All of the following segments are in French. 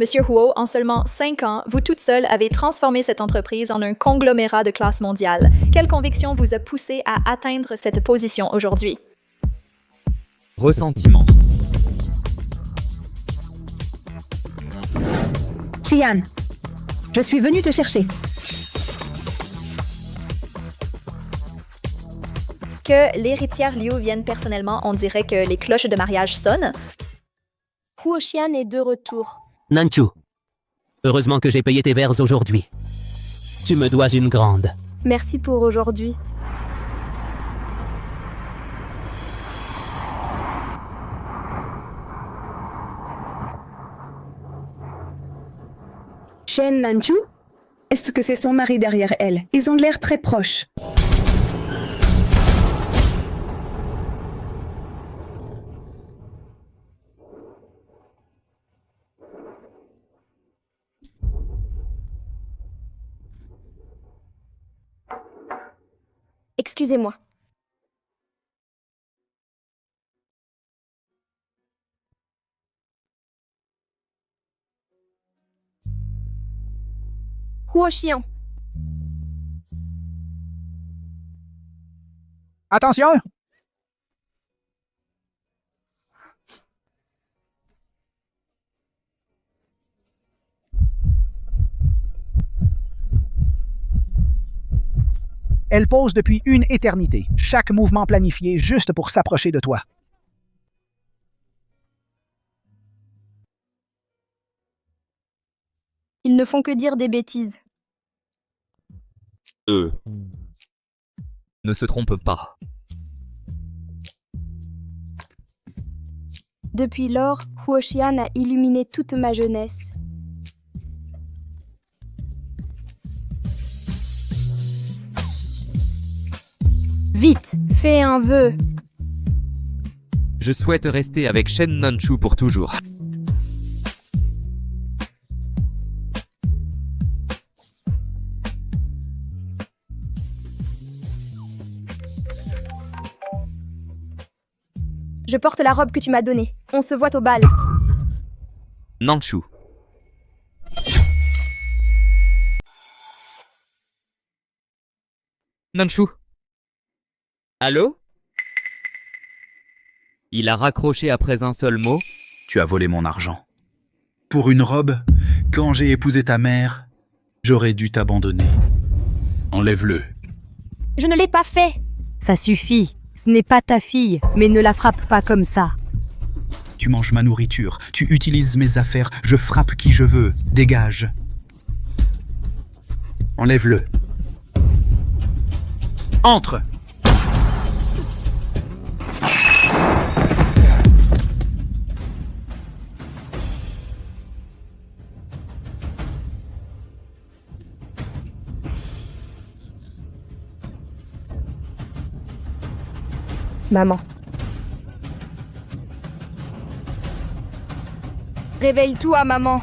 Monsieur Huo, en seulement 5 ans, vous toute seule avez transformé cette entreprise en un conglomérat de classe mondiale. Quelle conviction vous a poussé à atteindre cette position aujourd'hui? Ressentiment. Xian, je suis venue te chercher. Que l'héritière Liu vienne personnellement, on dirait que les cloches de mariage sonnent. Huo Xian est de retour. Nanchu, heureusement que j'ai payé tes verres aujourd'hui. Tu me dois une grande. Merci pour aujourd'hui. Shen Nanchu? Est-ce que c'est son mari derrière elle? Ils ont l'air très proches. Excusez-moi. Huo Xian. Attention! Elle pose depuis une éternité, chaque mouvement planifié juste pour s'approcher de toi. Ils ne font que dire des bêtises. Eux ne se trompent pas. Depuis lors, Huo Xian a illuminé toute ma jeunesse. Vite, fais un vœu. Je souhaite rester avec Shen Nanchu pour toujours. Je porte la robe que tu m'as donnée. On se voit au bal. Nanchu. Nanchu. Allô? Il a raccroché après un seul mot. Tu as volé mon argent. Pour une robe, quand j'ai épousé ta mère, j'aurais dû t'abandonner. Enlève-le. Je ne l'ai pas fait. Ça suffit. Ce n'est pas ta fille, mais ne la frappe pas comme ça. Tu manges ma nourriture, tu utilises mes affaires, je frappe qui je veux. Dégage. Enlève-le. Entre! Maman. Réveille-toi, maman.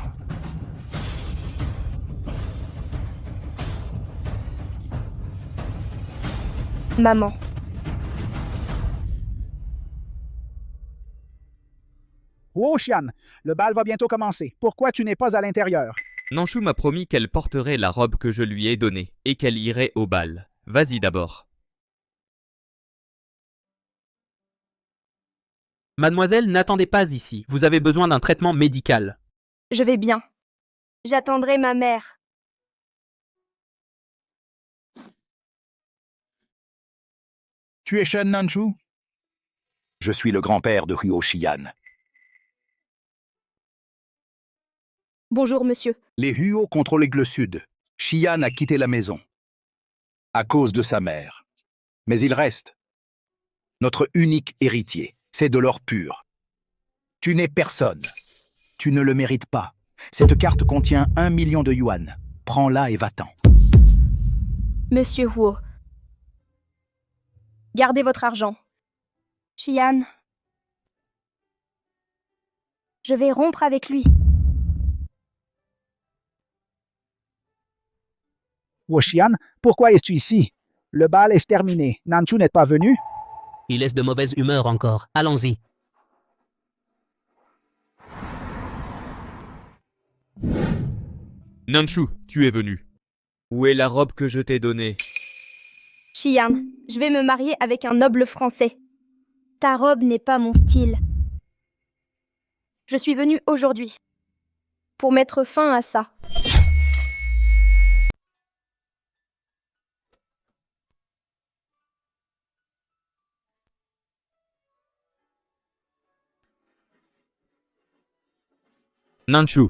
Maman. Huo Xian, le bal va bientôt commencer. Pourquoi tu n'es pas à l'intérieur? Nanchu m'a promis qu'elle porterait la robe que je lui ai donnée et qu'elle irait au bal. Vas-y d'abord. Mademoiselle, n'attendez pas ici. Vous avez besoin d'un traitement médical. Je vais bien. J'attendrai ma mère. Tu es Shen Nanchu? Je suis le grand-père de Huo Xian. Bonjour, monsieur. Les Huo contrôlent l'Aigle Sud. Xian a quitté la maison. À cause de sa mère. Mais il reste. Notre unique héritier. C'est de l'or pur. Tu n'es personne. Tu ne le mérites pas. Cette carte contient 1 million de yuan. Prends-la et va-t'en. Monsieur Huo. Gardez votre argent. Xian. Je vais rompre avec lui. Huo Xian, pourquoi es-tu ici? Le bal est terminé. Nanchu n'est pas venu? Il laisse de mauvaise humeur encore. Allons-y. Nanshu, tu es venu. Où est la robe que je t'ai donnée? Xian, je vais me marier avec un noble français. Ta robe n'est pas mon style. Je suis venue aujourd'hui pour mettre fin à ça. Nanshu.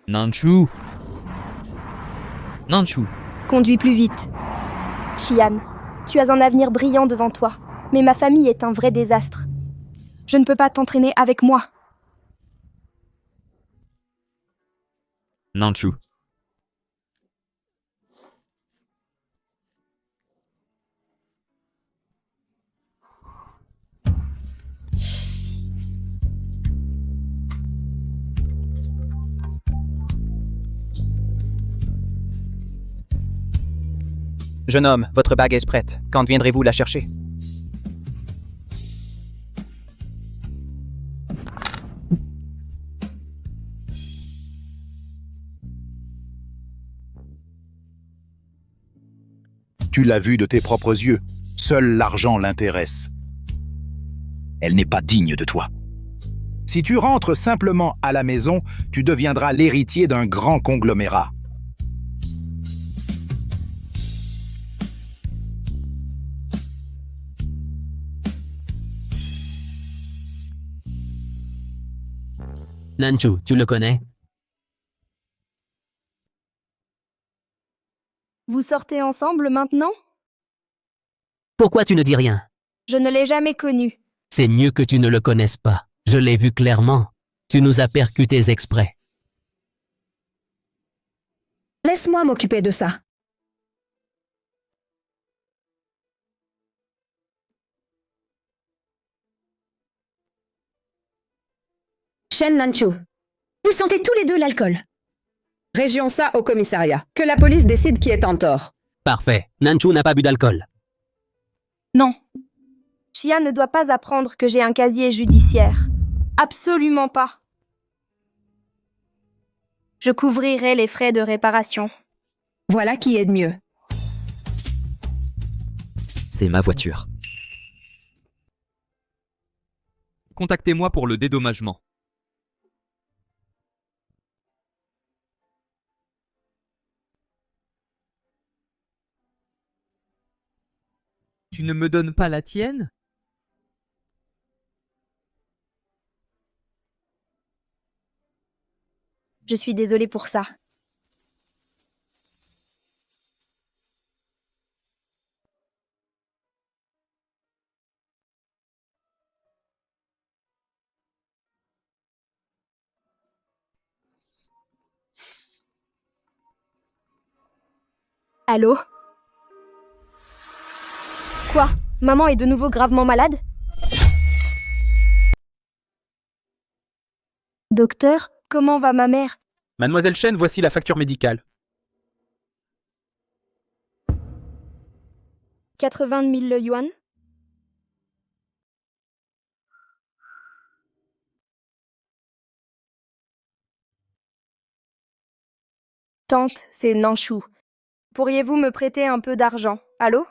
Nanshu. Nanshu. Conduis plus vite. Xian, tu as un avenir brillant devant toi, mais ma famille est un vrai désastre. Je ne peux pas t'entraîner avec moi. Nanshu. Jeune homme, votre bague est prête. Quand viendrez-vous la chercher? Tu l'as vu de tes propres yeux. Seul l'argent l'intéresse. Elle n'est pas digne de toi. Si tu rentres simplement à la maison, tu deviendras l'héritier d'un grand conglomérat. Nanshu, tu le connais? Vous sortez ensemble maintenant? Pourquoi tu ne dis rien? Je ne l'ai jamais connu. C'est mieux que tu ne le connaisses pas. Je l'ai vu clairement. Tu nous as percutés exprès. Laisse-moi m'occuper de ça. Shen Nanshu, vous sentez tous les deux l'alcool. Régions ça au commissariat. Que la police décide qui est en tort. Parfait. Nanshu n'a pas bu d'alcool. Non. Xian ne doit pas apprendre que j'ai un casier judiciaire. Absolument pas. Je couvrirai les frais de réparation. Voilà qui est de mieux. C'est ma voiture. Contactez-moi pour le dédommagement. Tu ne me donnes pas la tienne? Je suis désolée pour ça. Allô? Quoi? Maman est de nouveau gravement malade? Docteur, comment va ma mère? Mademoiselle Chen, voici la facture médicale. 80 000 yuan? Tante, c'est Nanshu. Pourriez-vous me prêter un peu d'argent? Allô?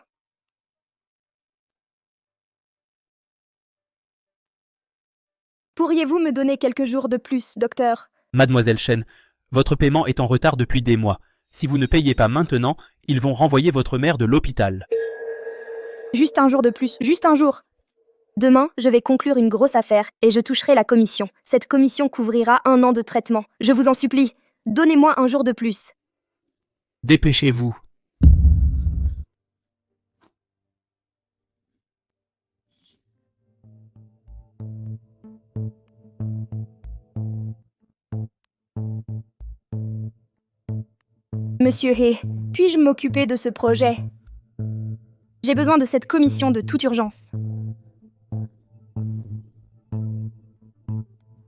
Pourriez-vous me donner quelques jours de plus, docteur? Mademoiselle Chen, votre paiement est en retard depuis des mois. Si vous ne payez pas maintenant, ils vont renvoyer votre mère de l'hôpital. Juste un jour de plus, juste un jour. Demain, je vais conclure une grosse affaire et je toucherai la commission. Cette commission couvrira 1 an de traitement. Je vous en supplie, donnez-moi un jour de plus. Dépêchez-vous. Monsieur He, puis-je m'occuper de ce projet? J'ai besoin de cette commission de toute urgence.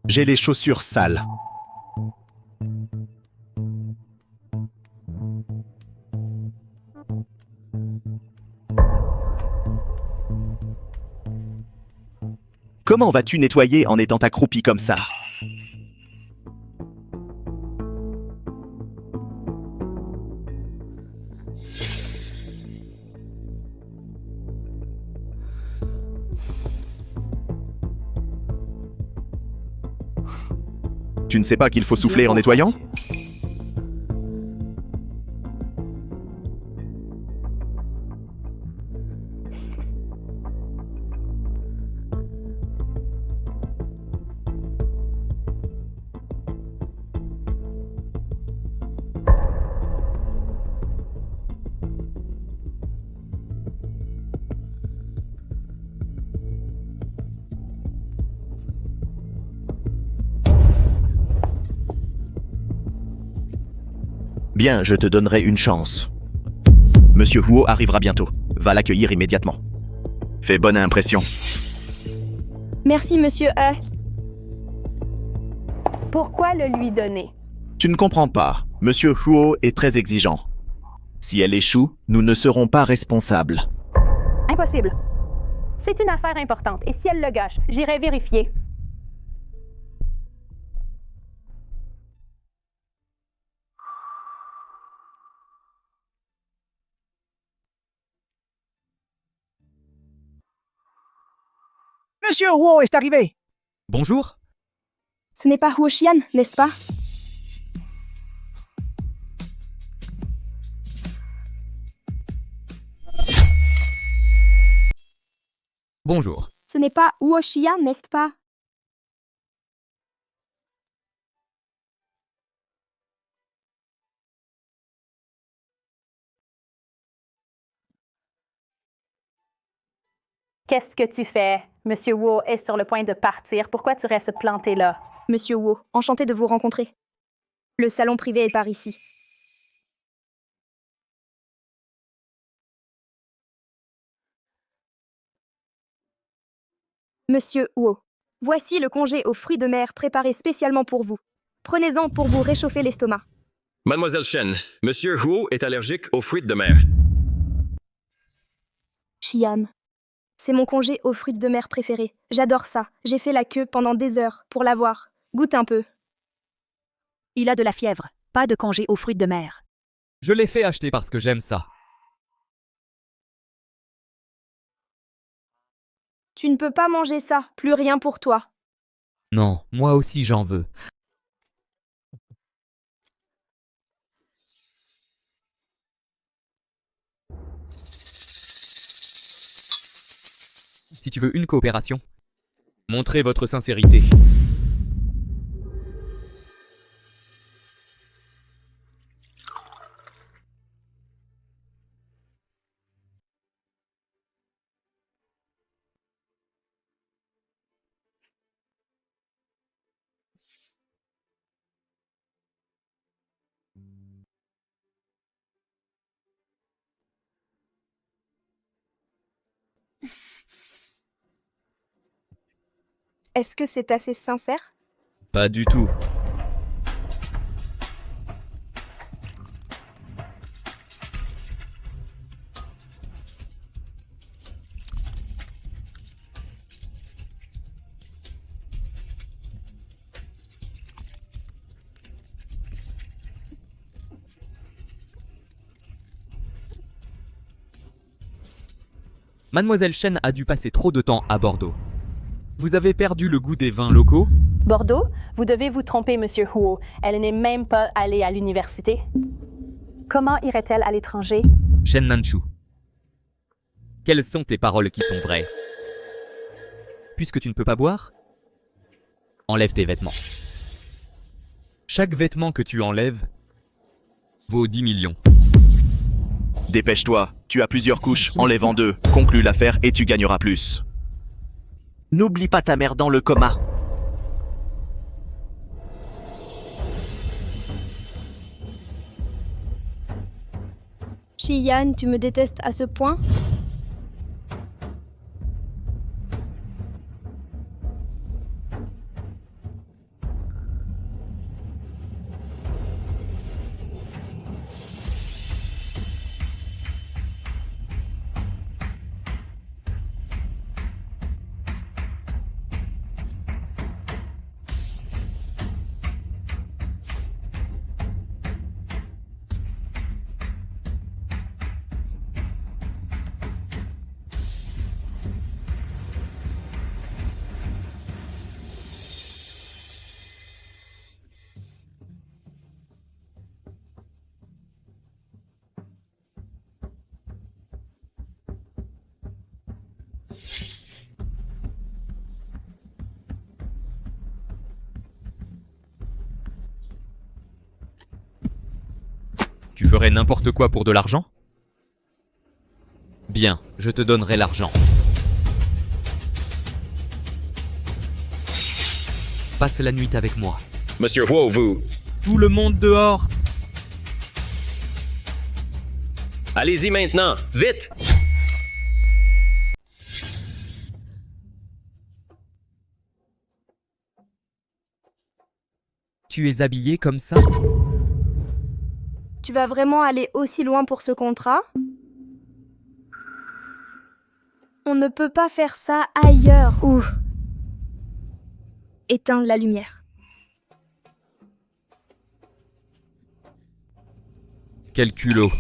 J'ai les chaussures sales. Comment vas-tu nettoyer en étant accroupi comme ça? Tu ne sais pas qu'il faut souffler en nettoyant? Bien, je te donnerai une chance. Monsieur Huo arrivera bientôt. Va l'accueillir immédiatement. Fais bonne impression. Merci, monsieur Pourquoi le lui donner? Tu ne comprends pas. Monsieur Huo est très exigeant. Si elle échoue, nous ne serons pas responsables. Impossible. C'est une affaire importante, et si elle le gâche, j'irai vérifier. Monsieur Huo est arrivé. Bonjour. Ce n'est pas Huo Xian, n'est-ce pas? Bonjour. Ce n'est pas Huo Xian, n'est-ce pas? Qu'est-ce que tu fais? Monsieur Wu est sur le point de partir. Pourquoi tu restes planté là? Monsieur Wu, enchanté de vous rencontrer. Le salon privé est par ici. Monsieur Wu, voici le congé aux fruits de mer préparé spécialement pour vous. Prenez-en pour vous réchauffer l'estomac. Mademoiselle Shen, Monsieur Huo est allergique aux fruits de mer. Xian. C'est mon congé aux fruits de mer préféré. J'adore ça. J'ai fait la queue pendant des heures pour l'avoir. Goûte un peu. Il a de la fièvre. Pas de congé aux fruits de mer. Je l'ai fait acheter parce que j'aime ça. Tu ne peux pas manger ça. Plus rien pour toi. Non, moi aussi j'en veux. Si tu veux une coopération, montrez votre sincérité. Est-ce que c'est assez sincère? Pas du tout. Mademoiselle Shen a dû passer trop de temps à Bordeaux. Vous avez perdu le goût des vins locaux? Bordeaux? Vous devez vous tromper, Monsieur Huo. Elle n'est même pas allée à l'université. Comment irait-elle à l'étranger? Shen Nanchu. Quelles sont tes paroles qui sont vraies? Puisque tu ne peux pas boire, enlève tes vêtements. Chaque vêtement que tu enlèves vaut 10 millions. Dépêche-toi, tu as plusieurs couches, enlève-en 2, conclue l'affaire et tu gagneras plus. N'oublie pas ta mère dans le coma. Xian, tu me détestes à ce point? Tu ferais n'importe quoi pour de l'argent? Bien, je te donnerai l'argent. Passe la nuit avec moi. Monsieur Huo, vous... Tout le monde dehors! Allez-y maintenant, vite! Tu es habillé comme ça? Tu vas vraiment aller aussi loin pour ce contrat? On ne peut pas faire ça ailleurs. Ou éteins la lumière. Quel culot!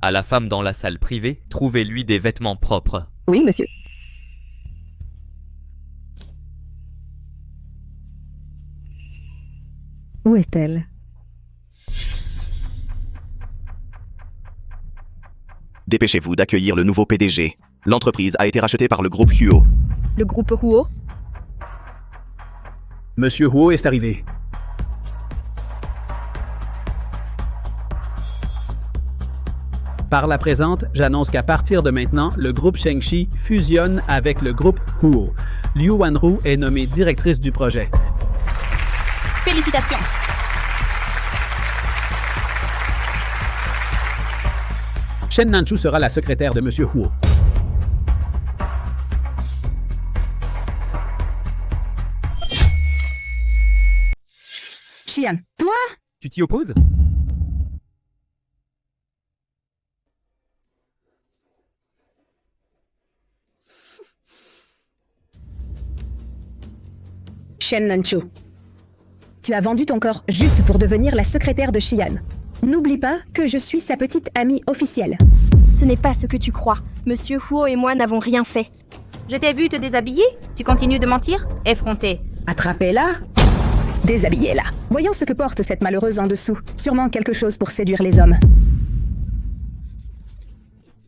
À la femme dans la salle privée, trouvez-lui des vêtements propres. Oui, monsieur. Où est-elle? Dépêchez-vous d'accueillir le nouveau PDG. L'entreprise a été rachetée par le groupe Huo. Le groupe Huo? Monsieur Huo est arrivé. Par la présente, j'annonce qu'à partir de maintenant, le groupe Shengxi fusionne avec le groupe Huo. Liu Wanru est nommée directrice du projet. Félicitations. Shen Nanchu sera la secrétaire de Monsieur Huo. Xian, toi? Tu t'y opposes? Shen Nanchu. Tu as vendu ton corps juste pour devenir la secrétaire de Xian. N'oublie pas que je suis sa petite amie officielle. Ce n'est pas ce que tu crois. Monsieur Huo et moi n'avons rien fait. Je t'ai vu te déshabiller. Tu continues de mentir? Effronté. Attrapez-la. Déshabillez-la. Voyons ce que porte cette malheureuse en dessous. Sûrement quelque chose pour séduire les hommes.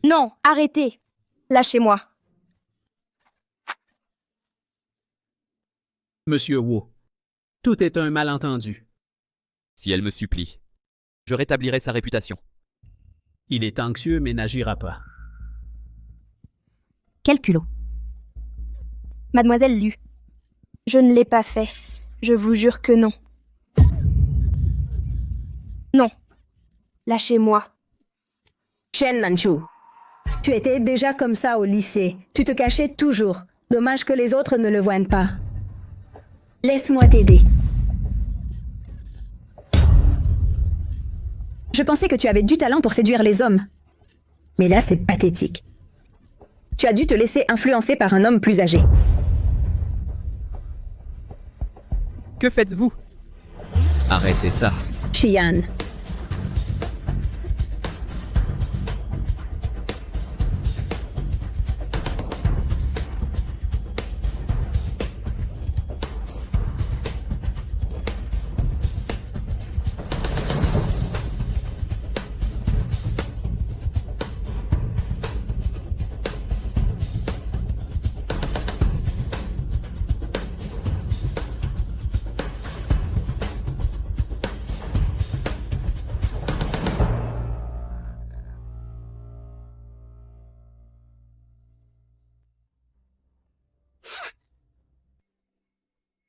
Non, arrêtez. Lâchez-moi. Monsieur Huo, tout est un malentendu. Si elle me supplie, je rétablirai sa réputation. Il est anxieux mais n'agira pas. Quel culot. Mademoiselle Lu, je ne l'ai pas fait. Je vous jure que non. Non. Lâchez-moi. Shen Nanchu, tu étais déjà comme ça au lycée. Tu te cachais toujours. Dommage que les autres ne le voient pas. Laisse-moi t'aider. Je pensais que tu avais du talent pour séduire les hommes. Mais là, c'est pathétique. Tu as dû te laisser influencer par un homme plus âgé. Que faites-vous? Arrêtez ça. Xian.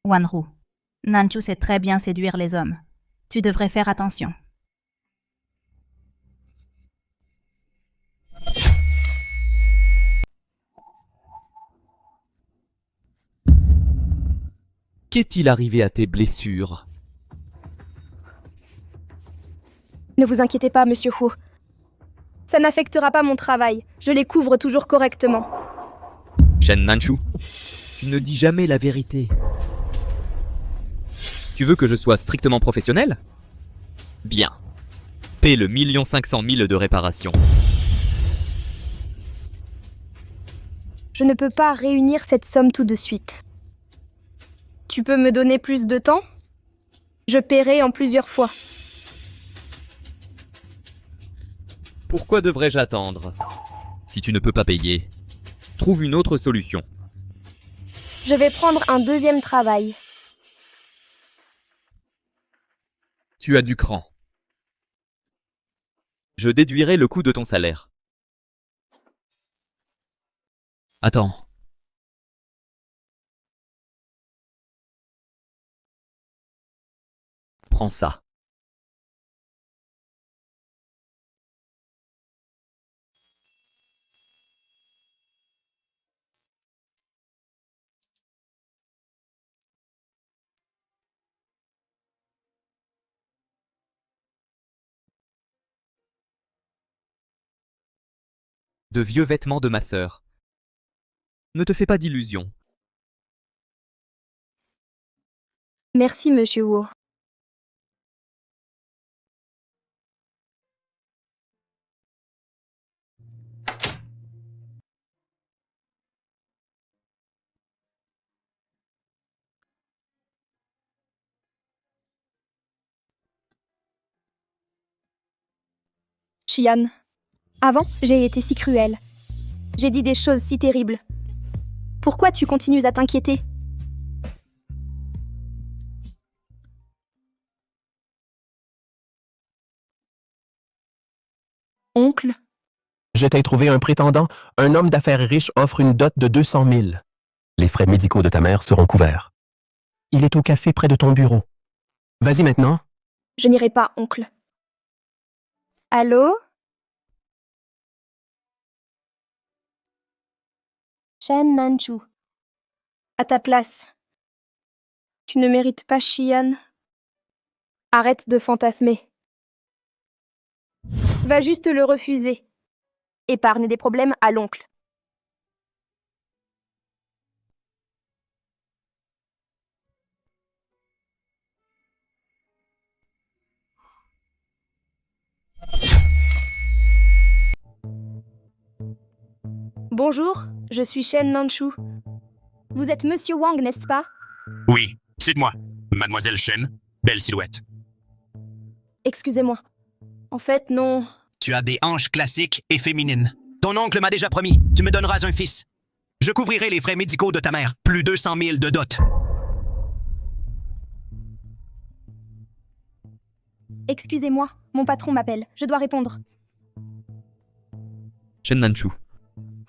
Wanru, Nanchu sait très bien séduire les hommes. Tu devrais faire attention. Qu'est-il arrivé à tes blessures? Ne vous inquiétez pas, Monsieur Huo. Ça n'affectera pas mon travail. Je les couvre toujours correctement. Shen Nanchu, tu ne dis jamais la vérité. Tu veux que je sois strictement professionnel? Bien. Paie le 1 500 000 de réparation. Je ne peux pas réunir cette somme tout de suite. Tu peux me donner plus de temps? Je paierai en plusieurs fois. Pourquoi devrais-je attendre? Si tu ne peux pas payer, Trouve une autre solution. Je vais prendre un deuxième travail. Tu as du cran. Je déduirai le coût de ton salaire. Attends. Prends ça. De vieux vêtements de ma sœur. Ne te fais pas d'illusions. Merci, Monsieur Wu. Xian, avant, j'ai été si cruelle. J'ai dit des choses si terribles. Pourquoi tu continues à t'inquiéter? Oncle? Je t'ai trouvé un prétendant. Un homme d'affaires riche offre une dot de 200 000. Les frais médicaux de ta mère seront couverts. Il est au café près de ton bureau. Vas-y maintenant. Je n'irai pas, oncle. Allô? Chen Nanchu. À ta place. Tu ne mérites pas Xian. Arrête de fantasmer. Va juste le refuser. Épargne des problèmes à l'oncle. Bonjour, je suis Shen Nanchu. Vous êtes Monsieur Wang, n'est-ce pas? Oui, c'est moi, Mademoiselle Shen. Belle silhouette. Excusez-moi. En fait, non. Tu as des hanches classiques et féminines. Ton oncle m'a déjà promis, tu me donneras un fils. Je couvrirai les frais médicaux de ta mère, plus 200 000 de dot. Excusez-moi, mon patron m'appelle. Je dois répondre. Shen Nanchu,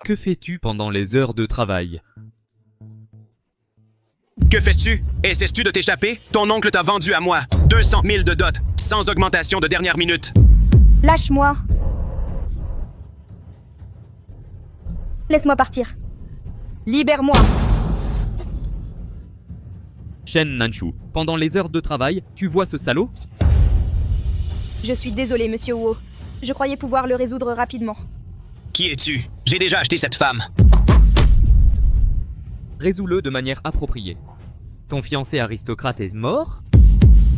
que fais-tu pendant les heures de travail? Que fais-tu? Essaies-tu de t'échapper? Ton oncle t'a vendu à moi 200 000 de dot, sans augmentation de dernière minute. Lâche-moi. Laisse-moi partir. Libère-moi. Shen Nanchu, pendant les heures de travail, tu vois ce salaud? Je suis désolée, Monsieur Wu. Je croyais pouvoir le résoudre rapidement. Qui es-tu? J'ai déjà acheté cette femme. Résous-le de manière appropriée. Ton fiancé aristocrate est mort?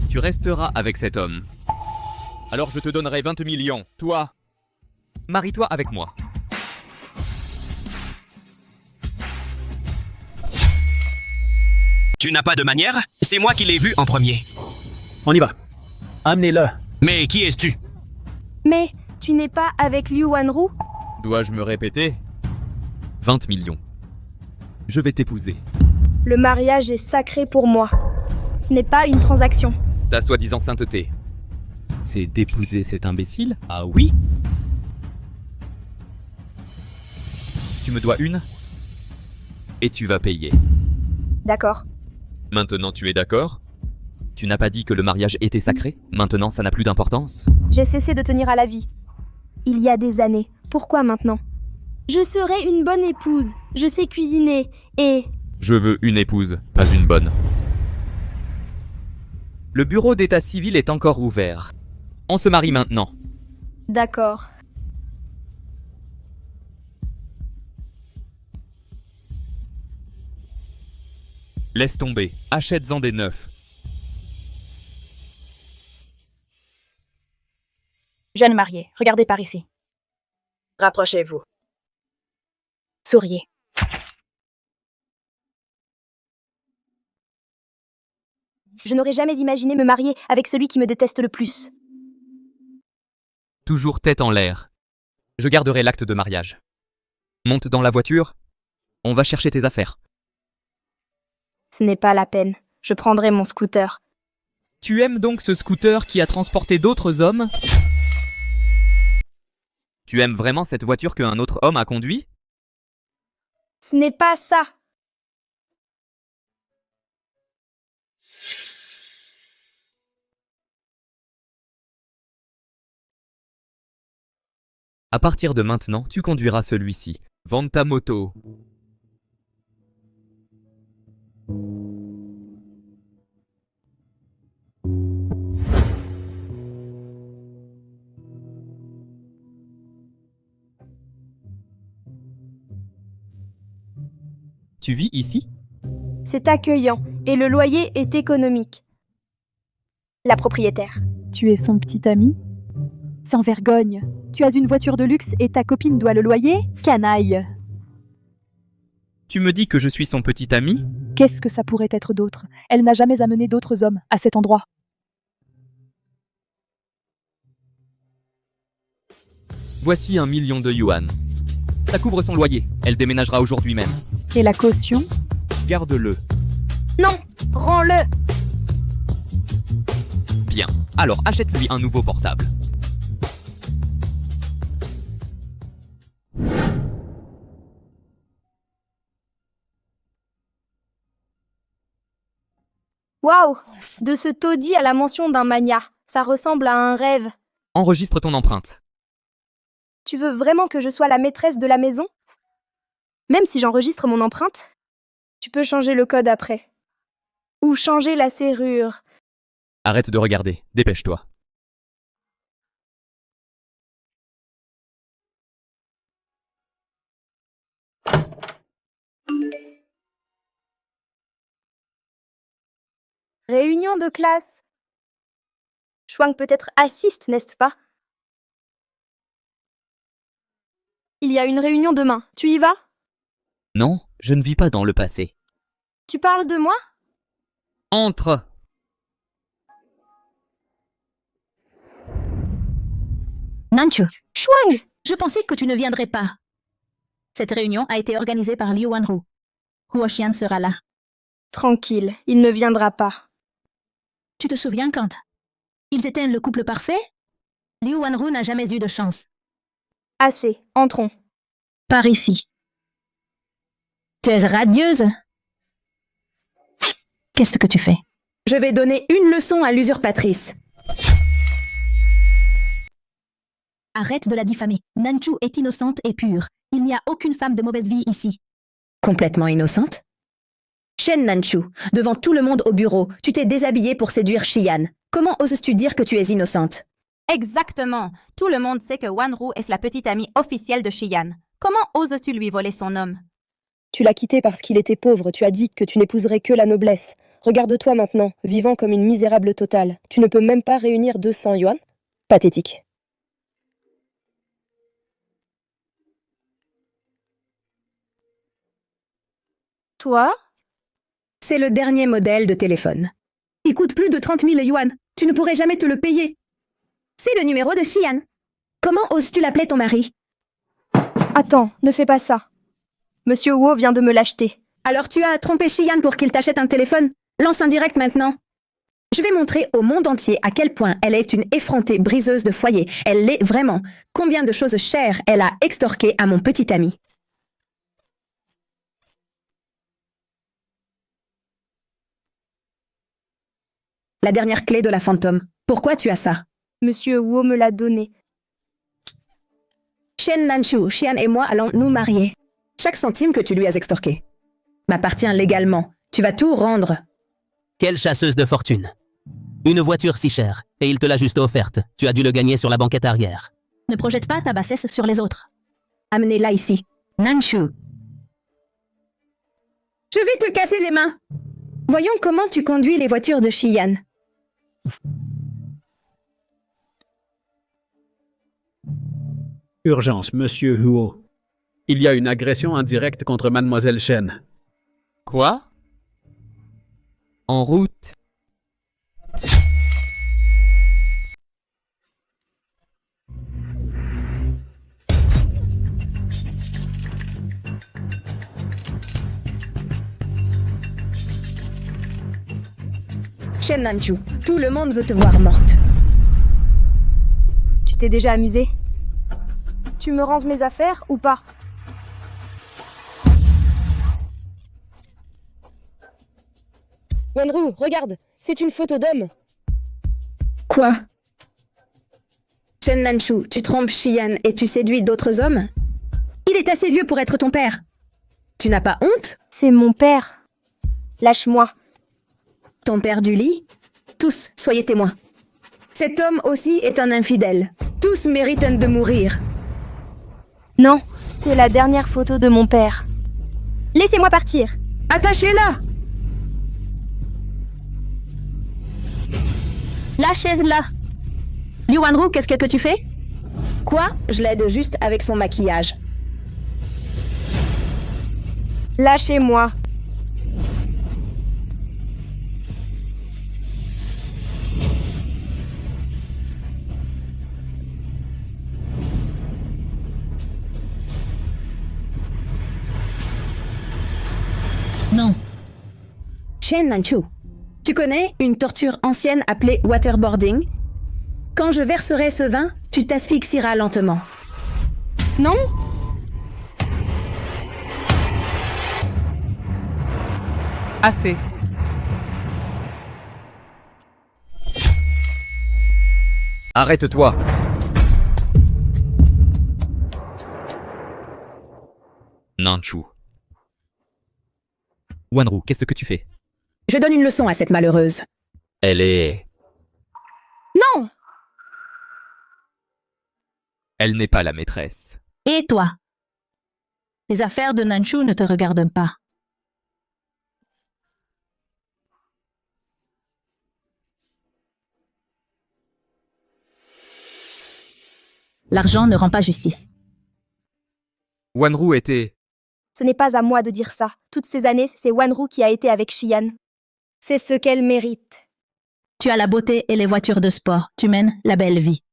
Tu resteras avec cet homme. Alors je te donnerai 20 millions. Toi, marie-toi avec moi. Tu n'as pas de manière? C'est moi qui l'ai vu en premier. On y va. Amenez-le. Mais qui es-tu? Mais tu n'es pas avec Liu Wanru? Dois-je me répéter? 20 millions. Je vais t'épouser. Le mariage est sacré pour moi. Ce n'est pas une transaction. Ta soi-disant sainteté, c'est d'épouser cet imbécile? Ah oui? Tu me dois une, et tu vas payer. D'accord. Maintenant tu es d'accord? Tu n'as pas dit que le mariage était sacré? Maintenant ça n'a plus d'importance? J'ai cessé de tenir à la vie. Il y a des années. Pourquoi maintenant? Je serai une bonne épouse. Je sais cuisiner et... Je veux une épouse, pas une bonne. Le bureau d'état civil est encore ouvert. On se marie maintenant. D'accord. Laisse tomber, achète-en des neufs. Jeune mariée, regardez par ici. Rapprochez-vous. Souriez. Je n'aurais jamais imaginé me marier avec celui qui me déteste le plus. Toujours tête en l'air. Je garderai l'acte de mariage. Monte dans la voiture. On va chercher tes affaires. Ce n'est pas la peine. Je prendrai mon scooter. Tu aimes donc ce scooter qui a transporté d'autres hommes? Tu aimes vraiment cette voiture qu'un autre homme a conduit? Ce n'est pas ça. À partir de maintenant, tu conduiras celui-ci. Vends ta moto. Tu vis ici? C'est accueillant et le loyer est économique. La propriétaire. Tu es son petit ami? Sans vergogne. Tu as une voiture de luxe et ta copine doit le loyer? Canaille. Tu me dis que je suis son petit ami? Qu'est-ce que ça pourrait être d'autre? Elle n'a jamais amené d'autres hommes à cet endroit. Voici 1 million de yuan. Ça couvre son loyer. Elle déménagera aujourd'hui même. Et la caution? Garde-le. Non, rends-le. Bien. Alors achète-lui un nouveau portable. Waouh! De ce taudis à la mention d'un magnat. Ça ressemble à un rêve. Enregistre ton empreinte. Tu veux vraiment que je sois la maîtresse de la maison? Même si j'enregistre mon empreinte, tu peux changer le code après. Ou changer la serrure. Arrête de regarder. Dépêche-toi. Réunion de classe. Chuang peut-être assiste, n'est-ce pas? Il y a une réunion demain. Tu y vas? Non, je ne vis pas dans le passé. Tu parles de moi? Entre! Nanchu, Chuang! je pensais que tu ne viendrais pas. Cette réunion a été organisée par Liu Wanru. Huoxian sera là. Tranquille, il ne viendra pas. Tu te souviens quand ils étaient le couple parfait? Liu Wanru n'a jamais eu de chance. Assez, entrons. Par ici. Tu es radieuse? Qu'est-ce que tu fais? Je vais donner une leçon à l'usurpatrice. Arrête de la diffamer. Nanchu est innocente et pure. Il n'y a aucune femme de mauvaise vie ici. Complètement innocente? Shen Nanchu, devant tout le monde au bureau, tu t'es déshabillée pour séduire Xian. Comment oses-tu dire que tu es innocente? Exactement. Tout le monde sait que Wanru est la petite amie officielle de Xian. Comment oses-tu lui voler son homme? Tu l'as quitté parce qu'il était pauvre, tu as dit que tu n'épouserais que la noblesse. Regarde-toi maintenant, vivant comme une misérable totale. Tu ne peux même pas réunir 200 yuan? Pathétique. Toi? C'est le dernier modèle de téléphone. Il coûte plus de 30 000 yuan. Tu ne pourrais jamais te le payer. C'est le numéro de Xian. Comment oses-tu l'appeler ton mari? Attends, ne fais pas ça. Monsieur Huo vient de me l'acheter. Alors tu as trompé Xian pour qu'il t'achète un téléphone? Lance un direct maintenant. Je vais montrer au monde entier à quel point elle est une effrontée briseuse de foyer. Elle l'est vraiment. Combien de choses chères elle a extorquées à mon petit ami. La dernière clé de la fantôme. Pourquoi tu as ça? Monsieur Huo me l'a donné. Shen Nanchu, Xian et moi allons nous marier. Chaque centime que tu lui as extorqué m'appartient légalement. Tu vas tout rendre. Quelle chasseuse de fortune. Une voiture si chère, et il te l'a juste offerte. Tu as dû le gagner sur la banquette arrière. Ne projette pas ta bassesse sur les autres. Amenez-la ici. Nanchu. Je vais te casser les mains. Voyons comment tu conduis les voitures de Xian. Urgence, Monsieur Huo. Il y a une agression en direct contre Mademoiselle Shen. Quoi? En route. Shen Nanchu, tout le monde veut te voir morte. Tu t'es déjà amusé? Tu me ranges mes affaires ou pas? Wanru, regarde, c'est une photo d'homme. Quoi? Shen Nanchu, tu trompes Xian et tu séduis d'autres hommes? Il est assez vieux pour être ton père. Tu n'as pas honte? C'est mon père. Lâche-moi. Ton père du lit? Tous, soyez témoins. Cet homme aussi est un infidèle. Tous méritent de mourir. Non, c'est la dernière photo de mon père. Laissez-moi partir. Attachez-la! Lâchez-la. Liu Wanru, qu'est-ce que tu fais? Quoi? Je l'aide juste avec son maquillage. Lâchez-moi. Non. Shen Nanchu, tu connais une torture ancienne appelée waterboarding? Quand je verserai ce vin, tu t'asphyxieras lentement. Non? Assez. Arrête-toi. Nanchu. Wanru, qu'est-ce que tu fais? Je donne une leçon à cette malheureuse. Elle est... Non! Elle n'est pas la maîtresse. Et toi? Les affaires de Nanchu ne te regardent pas. L'argent ne rend pas justice. Wanru était... Ce n'est pas à moi de dire ça. Toutes ces années, c'est Wanru qui a été avec Xian. C'est ce qu'elle mérite. Tu as la beauté et les voitures de sport. Tu mènes la belle vie.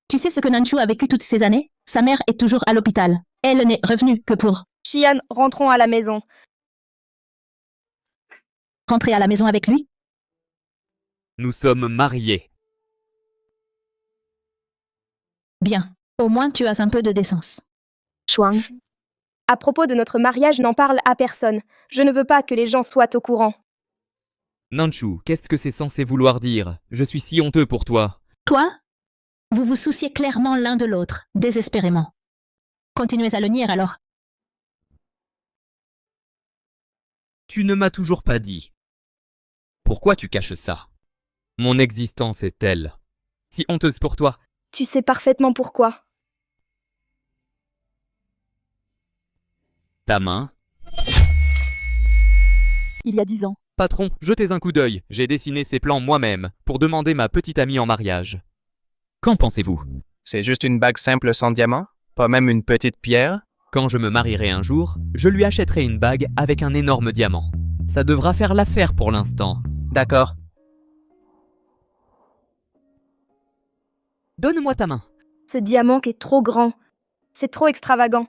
Tu sais ce que Nanchu a vécu toutes ces années? Sa mère est toujours à l'hôpital. Elle n'est revenue que pour... Xian, rentrons à la maison. Rentrer à la maison avec lui? Nous sommes mariés. Bien. Au moins, tu as un peu de décence. Chuang. À propos de notre mariage, n'en parle à personne. Je ne veux pas que les gens soient au courant. Nanchu, qu'est-ce que c'est censé vouloir dire? Je suis si honteux pour toi. Toi? Vous vous souciez clairement l'un de l'autre, désespérément. Continuez à le nier alors. Tu ne m'as toujours pas dit. Pourquoi tu caches ça? Mon existence est telle, si honteuse pour toi. Tu sais parfaitement pourquoi. Ta main? Il y a 10 ans. Patron, jetez un coup d'œil. J'ai dessiné ces plans moi-même pour demander ma petite amie en mariage. Qu'en pensez-vous? C'est juste une bague simple sans diamant? Pas même une petite pierre? Quand je me marierai un jour, je lui achèterai une bague avec un énorme diamant. Ça devra faire l'affaire pour l'instant. D'accord. Donne-moi ta main. Ce diamant est trop grand. C'est trop extravagant.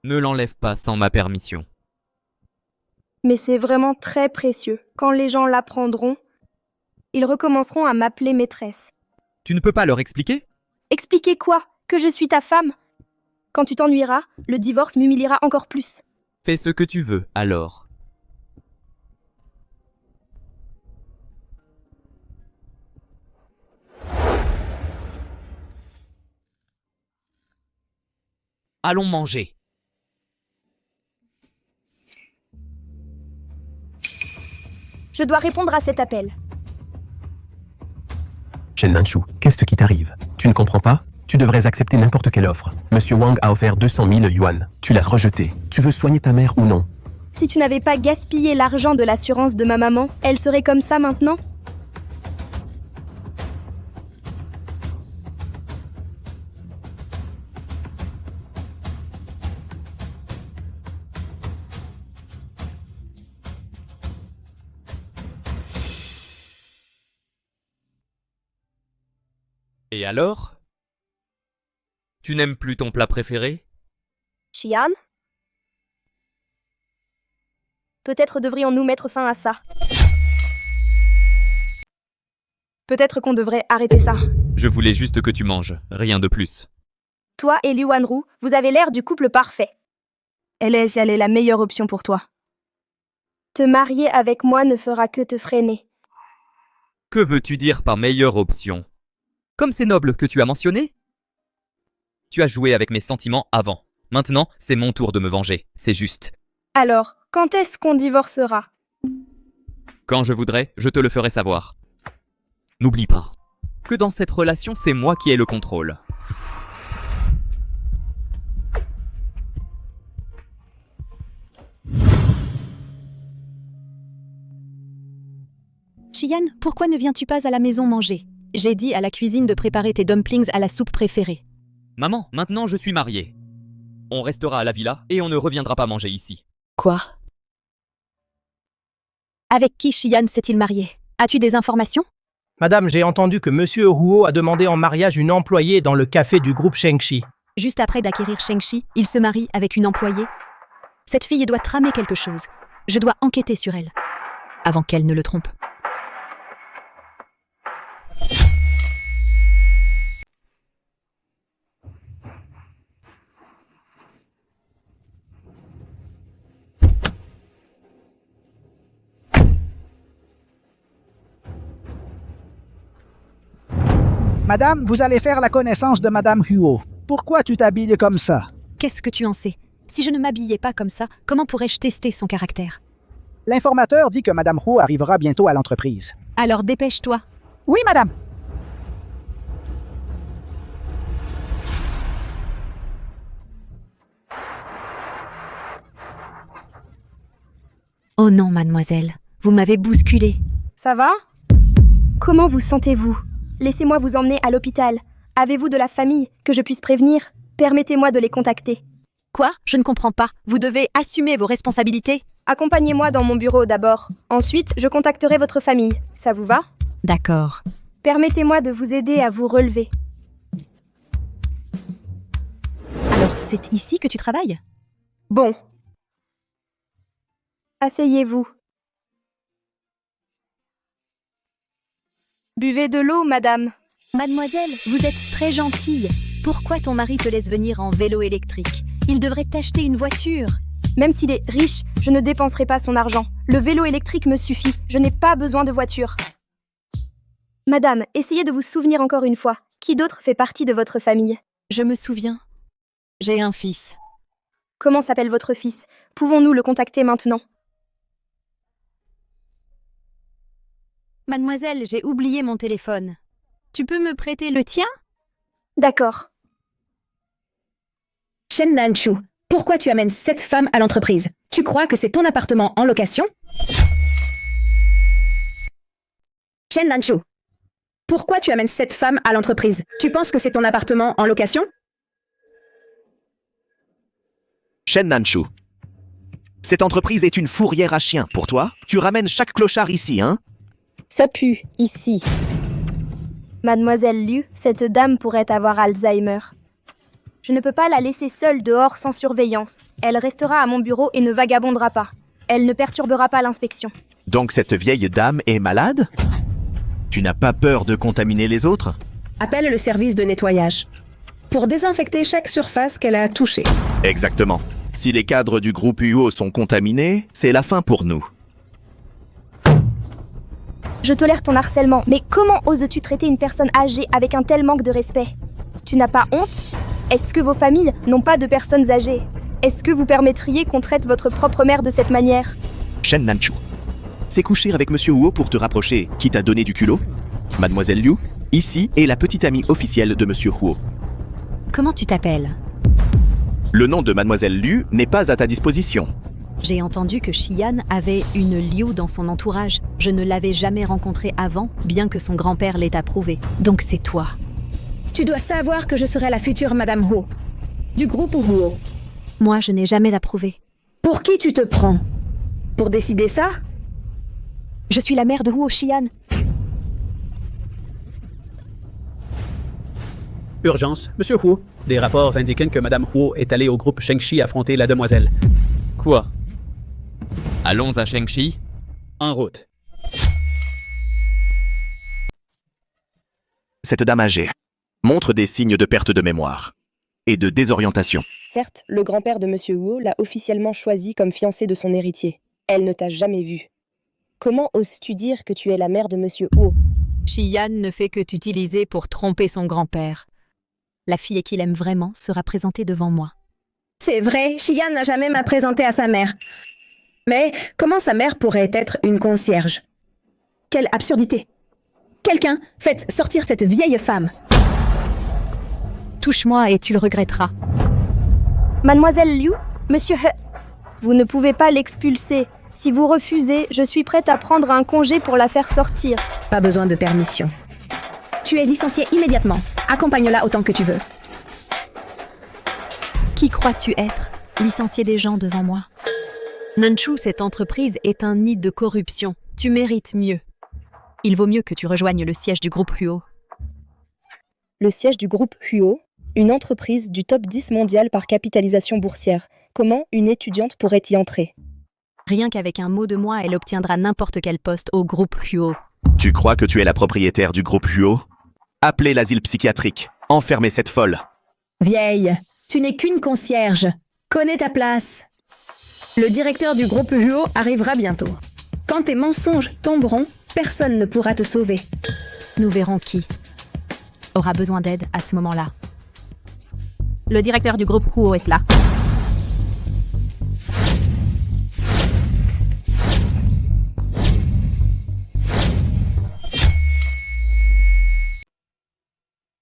Ne l'enlève pas sans ma permission. Mais c'est vraiment très précieux. Quand les gens l'apprendront, ils recommenceront à m'appeler maîtresse. Tu ne peux pas leur expliquer? Expliquer quoi? Que je suis ta femme? Quand tu t'ennuieras, le divorce m'humiliera encore plus. Fais ce que tu veux, alors. Allons manger. Je dois répondre à cet appel. Shen Nanchu, qu'est-ce qui t'arrive? Tu ne comprends pas? Tu devrais accepter n'importe quelle offre. Monsieur Wang a offert 200 000 yuan. Tu l'as rejeté. Tu veux soigner ta mère ou non? Si tu n'avais pas gaspillé l'argent de l'assurance de ma maman, elle serait comme ça maintenant? Et alors? Tu n'aimes plus ton plat préféré? Xian? Peut-être devrions-nous mettre fin à ça. Peut-être qu'on devrait arrêter ça. Je voulais juste que tu manges, rien de plus. Toi et Liu Wanru, vous avez l'air du couple parfait. Elle est la meilleure option pour toi. Te marier avec moi ne fera que te freiner. Que veux-tu dire par meilleure option? Comme c'est noble que tu as mentionné? Tu as joué avec mes sentiments avant. Maintenant, c'est mon tour de me venger, c'est juste. Alors, quand est-ce qu'on divorcera? Quand je voudrais, je te le ferai savoir. N'oublie pas que dans cette relation, c'est moi qui ai le contrôle. Xian, pourquoi ne viens-tu pas à la maison manger? J'ai dit à la cuisine de préparer tes dumplings à la soupe préférée. Maman, maintenant je suis marié. On restera à la villa et on ne reviendra pas manger ici. Quoi? Avec qui Xian s'est-il marié? As-tu des informations? Madame, j'ai entendu que Monsieur Huo a demandé en mariage une employée dans le café du groupe Shengxi. Juste après d'acquérir Shengxi, il se marie avec une employée. Cette fille doit tramer quelque chose. Je dois enquêter sur elle, avant qu'elle ne le trompe. Madame, vous allez faire la connaissance de Madame Huo. Pourquoi tu t'habilles comme ça? Qu'est-ce que tu en sais? Si je ne m'habillais pas comme ça, comment pourrais-je tester son caractère? L'informateur dit que Madame Huo arrivera bientôt à l'entreprise. Alors dépêche-toi. Oui, madame. Oh non, mademoiselle, vous m'avez bousculé. Ça va? Comment vous sentez-vous? Laissez-moi vous emmener à l'hôpital. Avez-vous de la famille que je puisse prévenir? Permettez-moi de les contacter. Quoi? Je ne comprends pas. Vous devez assumer vos responsabilités. Accompagnez-moi dans mon bureau d'abord. Ensuite, je contacterai votre famille. Ça vous va? D'accord. Permettez-moi de vous aider à vous relever. Alors, c'est ici que tu travailles? Bon. Asseyez-vous. Buvez de l'eau, madame. Mademoiselle, vous êtes très gentille. Pourquoi ton mari te laisse venir en vélo électrique? Il devrait t'acheter une voiture. Même s'il est riche, je ne dépenserai pas son argent. Le vélo électrique me suffit. Je n'ai pas besoin de voiture. Madame, essayez de vous souvenir encore une fois. Qui d'autre fait partie de votre famille? Je me souviens. J'ai un fils. Comment s'appelle votre fils? Pouvons-nous le contacter maintenant? Mademoiselle, j'ai oublié mon téléphone. Tu peux me prêter le tien? D'accord. Shen Nanchu, pourquoi tu amènes cette femme à l'entreprise? Tu crois que c'est ton appartement en location? Shen Nanchu, pourquoi tu amènes cette femme à l'entreprise? Tu penses que c'est ton appartement en location? Shen Nanchu. Cette entreprise est une fourrière à chiens. Pour toi, tu ramènes chaque clochard ici, hein? Ça pue, ici. Mademoiselle Liu, cette dame pourrait avoir Alzheimer. Je ne peux pas la laisser seule dehors sans surveillance. Elle restera à mon bureau et ne vagabondera pas. Elle ne perturbera pas l'inspection. Donc cette vieille dame est malade? Tu n'as pas peur de contaminer les autres? Appelle le service de nettoyage pour désinfecter chaque surface qu'elle a touchée. Exactement. Si les cadres du groupe UO sont contaminés, c'est la fin pour nous. Je tolère ton harcèlement, mais comment oses-tu traiter une personne âgée avec un tel manque de respect? Tu n'as pas honte? Est-ce que vos familles n'ont pas de personnes âgées? Est-ce que vous permettriez qu'on traite votre propre mère de cette manière? Shen Nanchu. C'est coucher avec Monsieur Huo pour te rapprocher qui t'a donné du culot? Mademoiselle Liu, ici est la petite amie officielle de Monsieur Huo. Comment tu t'appelles? Le nom de Mademoiselle Liu n'est pas à ta disposition. J'ai entendu que Xian avait une Liu dans son entourage. Je ne l'avais jamais rencontrée avant, bien que son grand-père l'ait approuvée. Donc c'est toi. Tu dois savoir que je serai la future Madame Huo, du groupe Huo. Moi, je n'ai jamais approuvé. Pour qui tu te prends? Pour décider ça? Je suis la mère de Huo Xian. Urgence, Monsieur Huo. Des rapports indiquent que Madame Huo est allée au groupe Shengxi affronter la demoiselle. Quoi? Allons à Shang-Chi. En route. Cette dame âgée montre des signes de perte de mémoire et de désorientation. Certes, le grand-père de Monsieur Huo l'a officiellement choisi comme fiancé de son héritier. Elle ne t'a jamais vu. Comment oses-tu dire que tu es la mère de Monsieur Huo? Xian ne fait que t'utiliser pour tromper son grand-père. La fille qu'il aime vraiment sera présentée devant moi. C'est vrai, Xian n'a jamais m'a présenté à sa mère. Mais comment sa mère pourrait être une concierge? Quelle absurdité! Quelqu'un, faites sortir cette vieille femme. Touche-moi et tu le regretteras. Mademoiselle Liu, Monsieur He, vous ne pouvez pas l'expulser. Si vous refusez, je suis prête à prendre un congé pour la faire sortir. Pas besoin de permission. Tu es licenciée immédiatement. Accompagne-la autant que tu veux. Qui crois-tu être? Licencier des gens devant moi. Nanshu, cette entreprise est un nid de corruption. Tu mérites mieux. Il vaut mieux que tu rejoignes le siège du groupe Huo. Le siège du groupe Huo, une entreprise du top 10 mondial par capitalisation boursière. Comment une étudiante pourrait y entrer? Rien qu'avec un mot de moi, elle obtiendra n'importe quel poste au groupe Huo. Tu crois que tu es la propriétaire du groupe Huo? Appelez l'asile psychiatrique. Enfermez cette folle. Vieille, tu n'es qu'une concierge. Connais ta place. Le directeur du groupe Huo arrivera bientôt. Quand tes mensonges tomberont, personne ne pourra te sauver. Nous verrons qui aura besoin d'aide à ce moment-là. Le directeur du groupe Huo est là.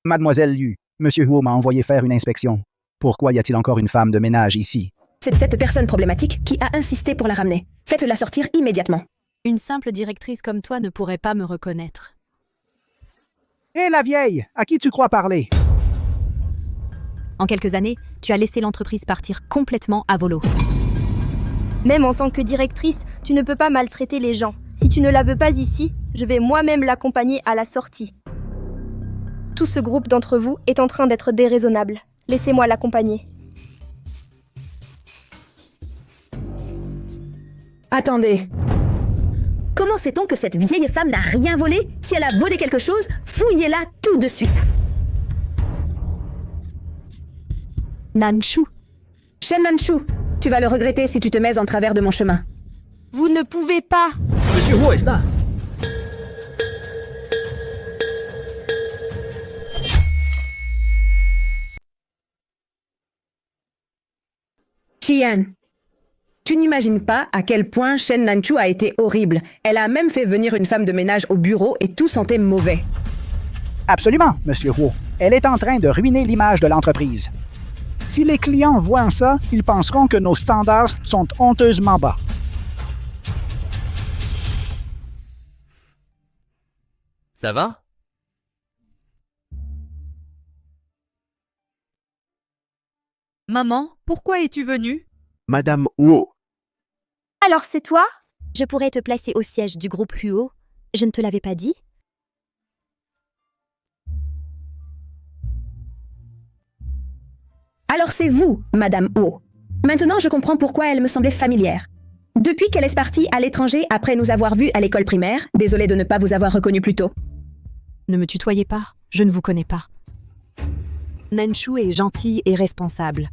Mademoiselle Liu, Monsieur Huo m'a envoyé faire une inspection. Pourquoi y a-t-il encore une femme de ménage ici? C'est cette personne problématique qui a insisté pour la ramener. Faites-la sortir immédiatement. Une simple directrice comme toi ne pourrait pas me reconnaître. Hé la vieille, à qui tu crois parler? En quelques années, tu as laissé l'entreprise partir complètement à volo. Même en tant que directrice, tu ne peux pas maltraiter les gens. Si tu ne la veux pas ici, je vais moi-même l'accompagner à la sortie. Tout ce groupe d'entre vous est en train d'être déraisonnable. Laissez-moi l'accompagner. Attendez. Comment sait-on que cette vieille femme n'a rien volé? Si elle a volé quelque chose, fouillez-la tout de suite. Nanshu. Shen Nanshu, tu vas le regretter si tu te mets en travers de mon chemin. Vous ne pouvez pas. Monsieur Huo est là. Xian, tu n'imagines pas à quel point Shen Nanshu a été horrible. Elle a même fait venir une femme de ménage au bureau et tout sentait mauvais. Absolument, Monsieur Huo. Elle est en train de ruiner l'image de l'entreprise. Si les clients voient ça, ils penseront que nos standards sont honteusement bas. Ça va? Maman, pourquoi es-tu venue? Madame Huo. Alors c'est toi? Je pourrais te placer au siège du groupe Huo. Je ne te l'avais pas dit? Alors c'est vous, Madame Huo. Maintenant, je comprends pourquoi elle me semblait familière. Depuis qu'elle est partie à l'étranger après nous avoir vus à l'école primaire, désolée de ne pas vous avoir reconnu plus tôt. Ne me tutoyez pas, je ne vous connais pas. Nanshu est gentille et responsable.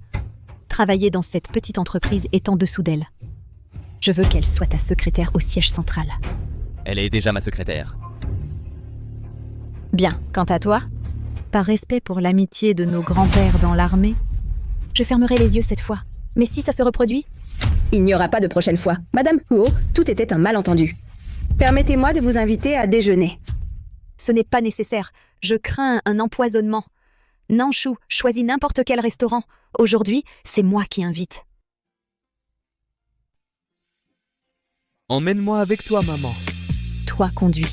Travailler dans cette petite entreprise est en dessous d'elle. Je veux qu'elle soit ta secrétaire au siège central. Elle est déjà ma secrétaire. Bien, quant à toi, par respect pour l'amitié de nos grands-pères dans l'armée, je fermerai les yeux cette fois. Mais si ça se reproduit? Il n'y aura pas de prochaine fois. Madame Huo, tout était un malentendu. Permettez-moi de vous inviter à déjeuner. Ce n'est pas nécessaire. Je crains un empoisonnement. Nanshu, choisis n'importe quel restaurant. Aujourd'hui, c'est moi qui invite. Emmène-moi avec toi, maman. Toi conduis.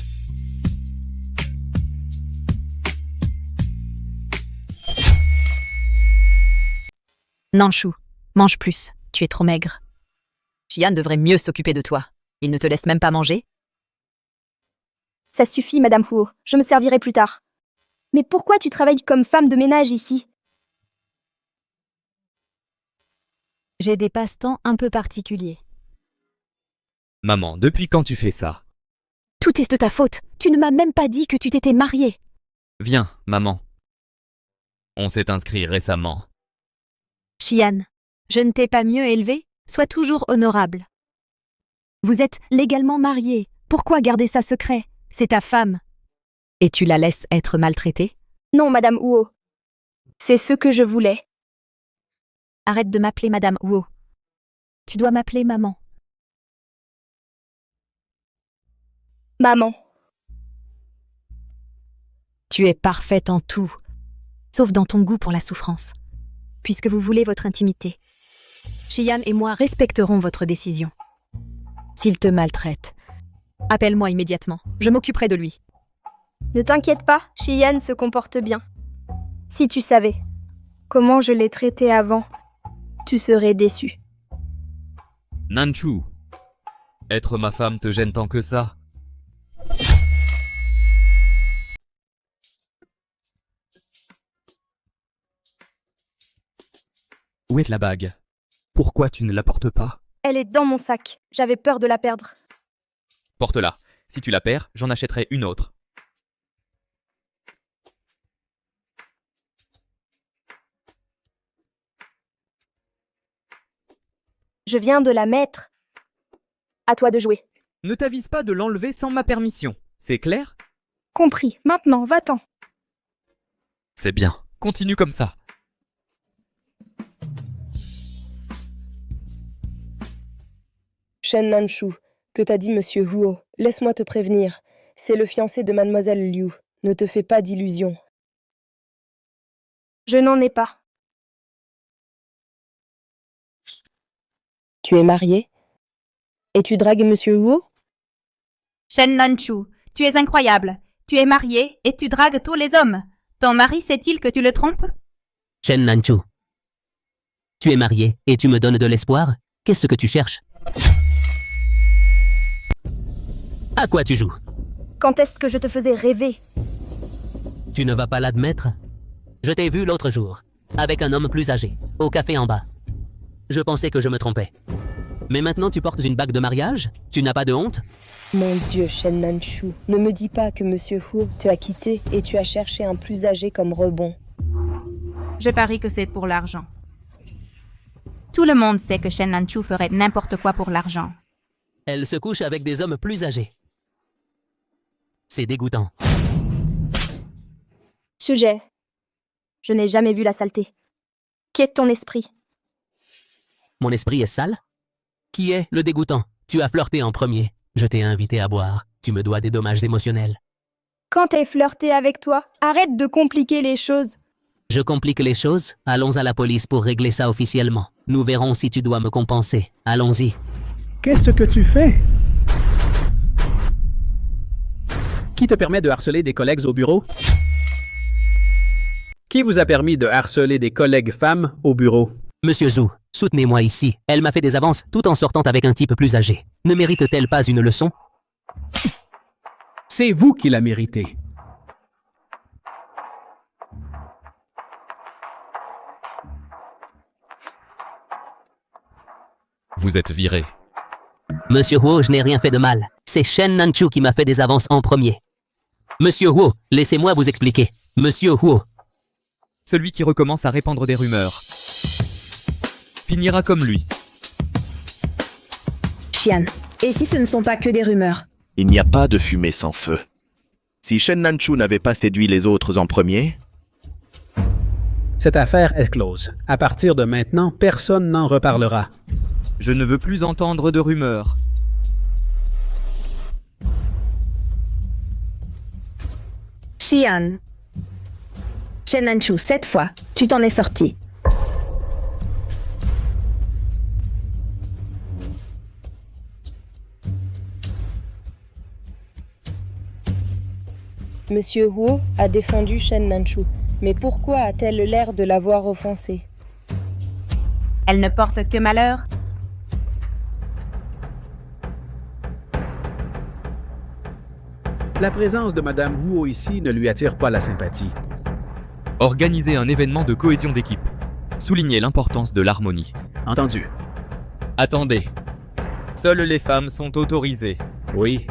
Nanshu, mange plus. Tu es trop maigre. Xian devrait mieux s'occuper de toi. Il ne te laisse même pas manger? Ça suffit, Madame Huo. Je me servirai plus tard. Mais pourquoi tu travailles comme femme de ménage ici? J'ai des passe-temps un peu particuliers. Maman, depuis quand tu fais ça? Tout est de ta faute. Tu ne m'as même pas dit que tu t'étais mariée. Viens, maman. On s'est inscrit récemment. Xian, je ne t'ai pas mieux élevée. Sois toujours honorable. Vous êtes légalement mariés. Pourquoi garder ça secret? C'est ta femme. Et tu la laisses être maltraitée? Non, Madame Huo. C'est ce que je voulais. Arrête de m'appeler Madame Huo. Tu dois m'appeler maman. Maman. Tu es parfaite en tout, sauf dans ton goût pour la souffrance, puisque vous voulez votre intimité. Xian et moi respecterons votre décision. S'il te maltraite, appelle-moi immédiatement. Je m'occuperai de lui. Ne t'inquiète pas, Xian se comporte bien. Si tu savais comment je l'ai traité avant, tu serais déçu. Nanchu, être ma femme te gêne tant que ça? Où est la bague? Pourquoi tu ne la portes pas? Elle est dans mon sac. J'avais peur de la perdre. Porte-la. Si tu la perds, j'en achèterai une autre. Je viens de la mettre. À toi de jouer. Ne t'avise pas de l'enlever sans ma permission. C'est clair? Compris. Maintenant, va-t'en. C'est bien. Continue comme ça. Shen Nanchu, que t'a dit Monsieur Huo? Laisse-moi te prévenir. C'est le fiancé de Mademoiselle Liu. Ne te fais pas d'illusions. Je n'en ai pas. Tu es marié? Et tu dragues Monsieur Huo? Shen Nanchu, tu es incroyable. Tu es marié et tu dragues tous les hommes. Ton mari sait-il que tu le trompes? Shen Nanchu. Tu es marié et tu me donnes de l'espoir? Qu'est-ce que tu cherches? À quoi tu joues? Quand est-ce que je te faisais rêver? Tu ne vas pas l'admettre? Je t'ai vu l'autre jour, avec un homme plus âgé, au café en bas. Je pensais que je me trompais. Mais maintenant tu portes une bague de mariage? Tu n'as pas de honte? Mon Dieu, Shen Nanchu, ne me dis pas que Monsieur Huo te a quitté et tu as cherché un plus âgé comme rebond. Je parie que c'est pour l'argent. Tout le monde sait que Shen Nanchu ferait n'importe quoi pour l'argent. Elle se couche avec des hommes plus âgés. C'est dégoûtant. Sujet. Je n'ai jamais vu la saleté. Qu'est ton esprit? Mon esprit est sale? Qui est le dégoûtant? Tu as flirté en premier. Je t'ai invité à boire. Tu me dois des dommages émotionnels. Quand t'es flirté avec toi, arrête de compliquer les choses. Je complique les choses? Allons à la police pour régler ça officiellement. Nous verrons si tu dois me compenser. Allons-y. Qu'est-ce que tu fais? Qui te permet de harceler des collègues au bureau? Qui vous a permis de harceler des collègues femmes au bureau? Monsieur Zhu, soutenez-moi ici. Elle m'a fait des avances tout en sortant avec un type plus âgé. Ne mérite-t-elle pas une leçon? C'est vous qui la méritez. Vous êtes viré. Monsieur Huo, je n'ai rien fait de mal. C'est Shen Nanchu qui m'a fait des avances en premier. Monsieur Huo, laissez-moi vous expliquer. Monsieur Huo. Celui qui recommence à répandre des rumeurs finira comme lui. Xian, et si ce ne sont pas que des rumeurs? Il n'y a pas de fumée sans feu. Si Shen Nanchu n'avait pas séduit les autres en premier... Cette affaire est close. À partir de maintenant, personne n'en reparlera. Je ne veux plus entendre de rumeurs. Xian. Shen Nanchu, cette fois, tu t'en es sorti. Monsieur Huo a défendu Shen Nanchu, mais pourquoi a-t-elle l'air de l'avoir offensé? Elle ne porte que malheur. La présence de Madame Huo ici ne lui attire pas la sympathie. Organisez un événement de cohésion d'équipe. Soulignez l'importance de l'harmonie. Entendu. Attendez. Seules les femmes sont autorisées. Oui.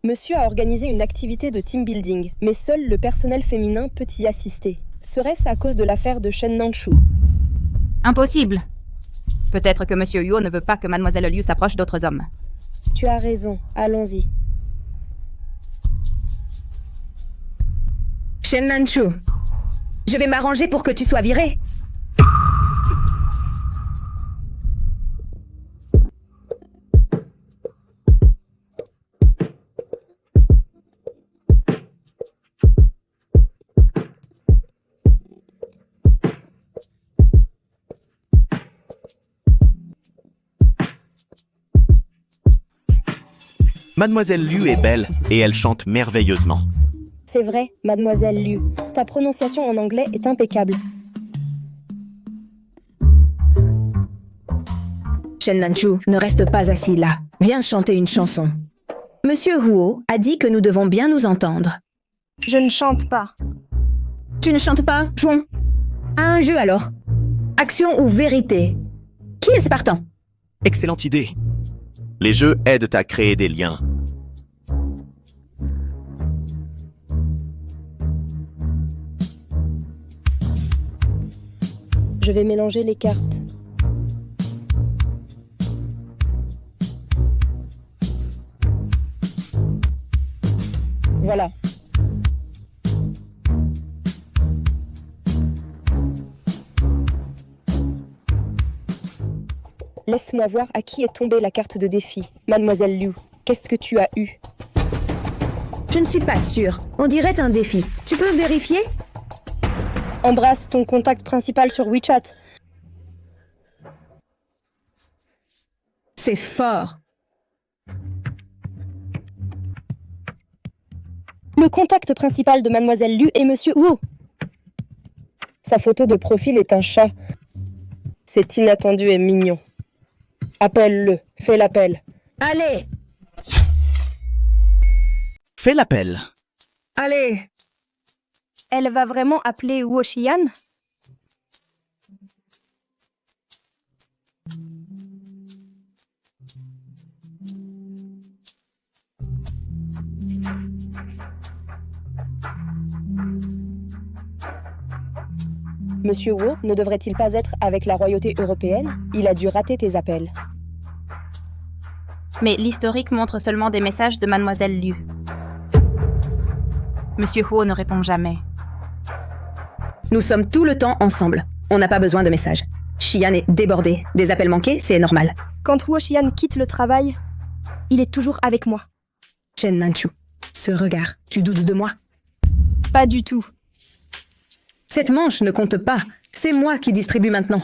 Monsieur a organisé une activité de team building, mais seul le personnel féminin peut y assister. Serait-ce à cause de l'affaire de Shen Nanshu? Impossible. Peut-être que Monsieur Huo ne veut pas que Mademoiselle Liu s'approche d'autres hommes. Tu as raison, allons-y. Shen Nanshu, je vais m'arranger pour que tu sois viré. Mademoiselle Liu est belle et elle chante merveilleusement. C'est vrai, Mademoiselle Liu. Ta prononciation en anglais est impeccable. Shen Nanshu, ne reste pas assis là. Viens chanter une chanson. Monsieur Huo a dit que nous devons bien nous entendre. Je ne chante pas. Tu ne chantes pas, jouons. À un jeu alors. Action ou vérité? Qui est partant? Excellente idée. Les jeux aident à créer des liens. Je vais mélanger les cartes. Voilà. Laisse-moi voir à qui est tombée la carte de défi. Mademoiselle Liu, qu'est-ce que tu as eu? Je ne suis pas sûre. On dirait un défi. Tu peux vérifier? Embrasse ton contact principal sur WeChat. C'est fort. Le contact principal de Mademoiselle Liu est Monsieur Huo. Sa photo de profil est un chat. C'est inattendu et mignon. Appelle-le, fais l'appel. Allez! Fais l'appel. Allez! Elle va vraiment appeler Huo Xian? Monsieur Huo ne devrait-il pas être avec la royauté européenne? Il a dû rater tes appels. Mais l'historique montre seulement des messages de Mademoiselle Liu. Monsieur Huo ne répond jamais. Nous sommes tout le temps ensemble. On n'a pas besoin de messages. Xian est débordé. Des appels manqués, c'est normal. Quand Huo Xian quitte le travail, il est toujours avec moi. Shen Nanshu, ce regard, tu doutes de moi? Pas du tout. Cette manche ne compte pas. C'est moi qui distribue maintenant.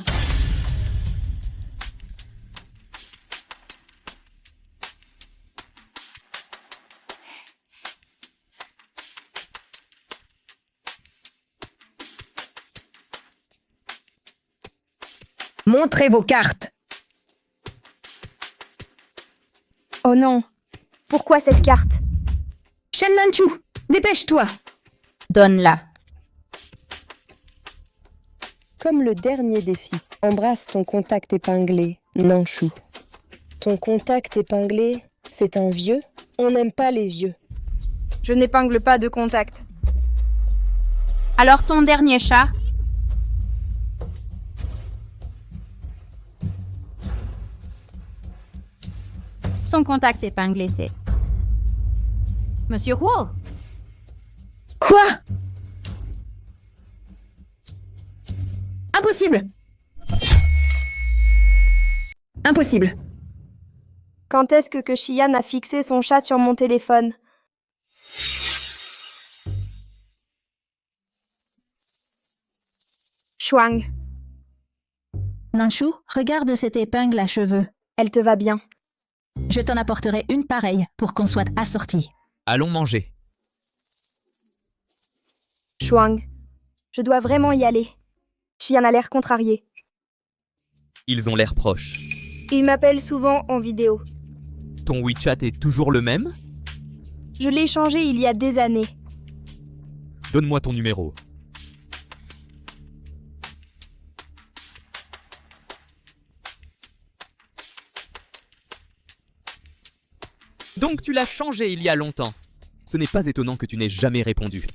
Montrez vos cartes. Oh non. Pourquoi cette carte? Shen Nanshu, dépêche-toi. Donne-la. Comme le dernier défi, embrasse ton contact épinglé, Nanshu. Ton contact épinglé, c'est un vieux? On n'aime pas les vieux. Je n'épingle pas de contact. Alors ton dernier chat? Son contact épinglé, c'est... Monsieur Huo. Quoi? Impossible. Impossible. Quand est-ce que Xian a fixé son chat sur mon téléphone? Shuang. Nanshu, regarde cette épingle à cheveux. Elle te va bien. Je t'en apporterai une pareille pour qu'on soit assortis. Allons manger. Shuang. Je dois vraiment y aller. Xian a l'air contrarié. Ils ont l'air proches. Il m'appelle souvent en vidéo. Ton WeChat est toujours le même? Je l'ai changé il y a des années. Donne-moi ton numéro. Donc tu l'as changé il y a longtemps. Ce n'est pas étonnant que tu n'aies jamais répondu.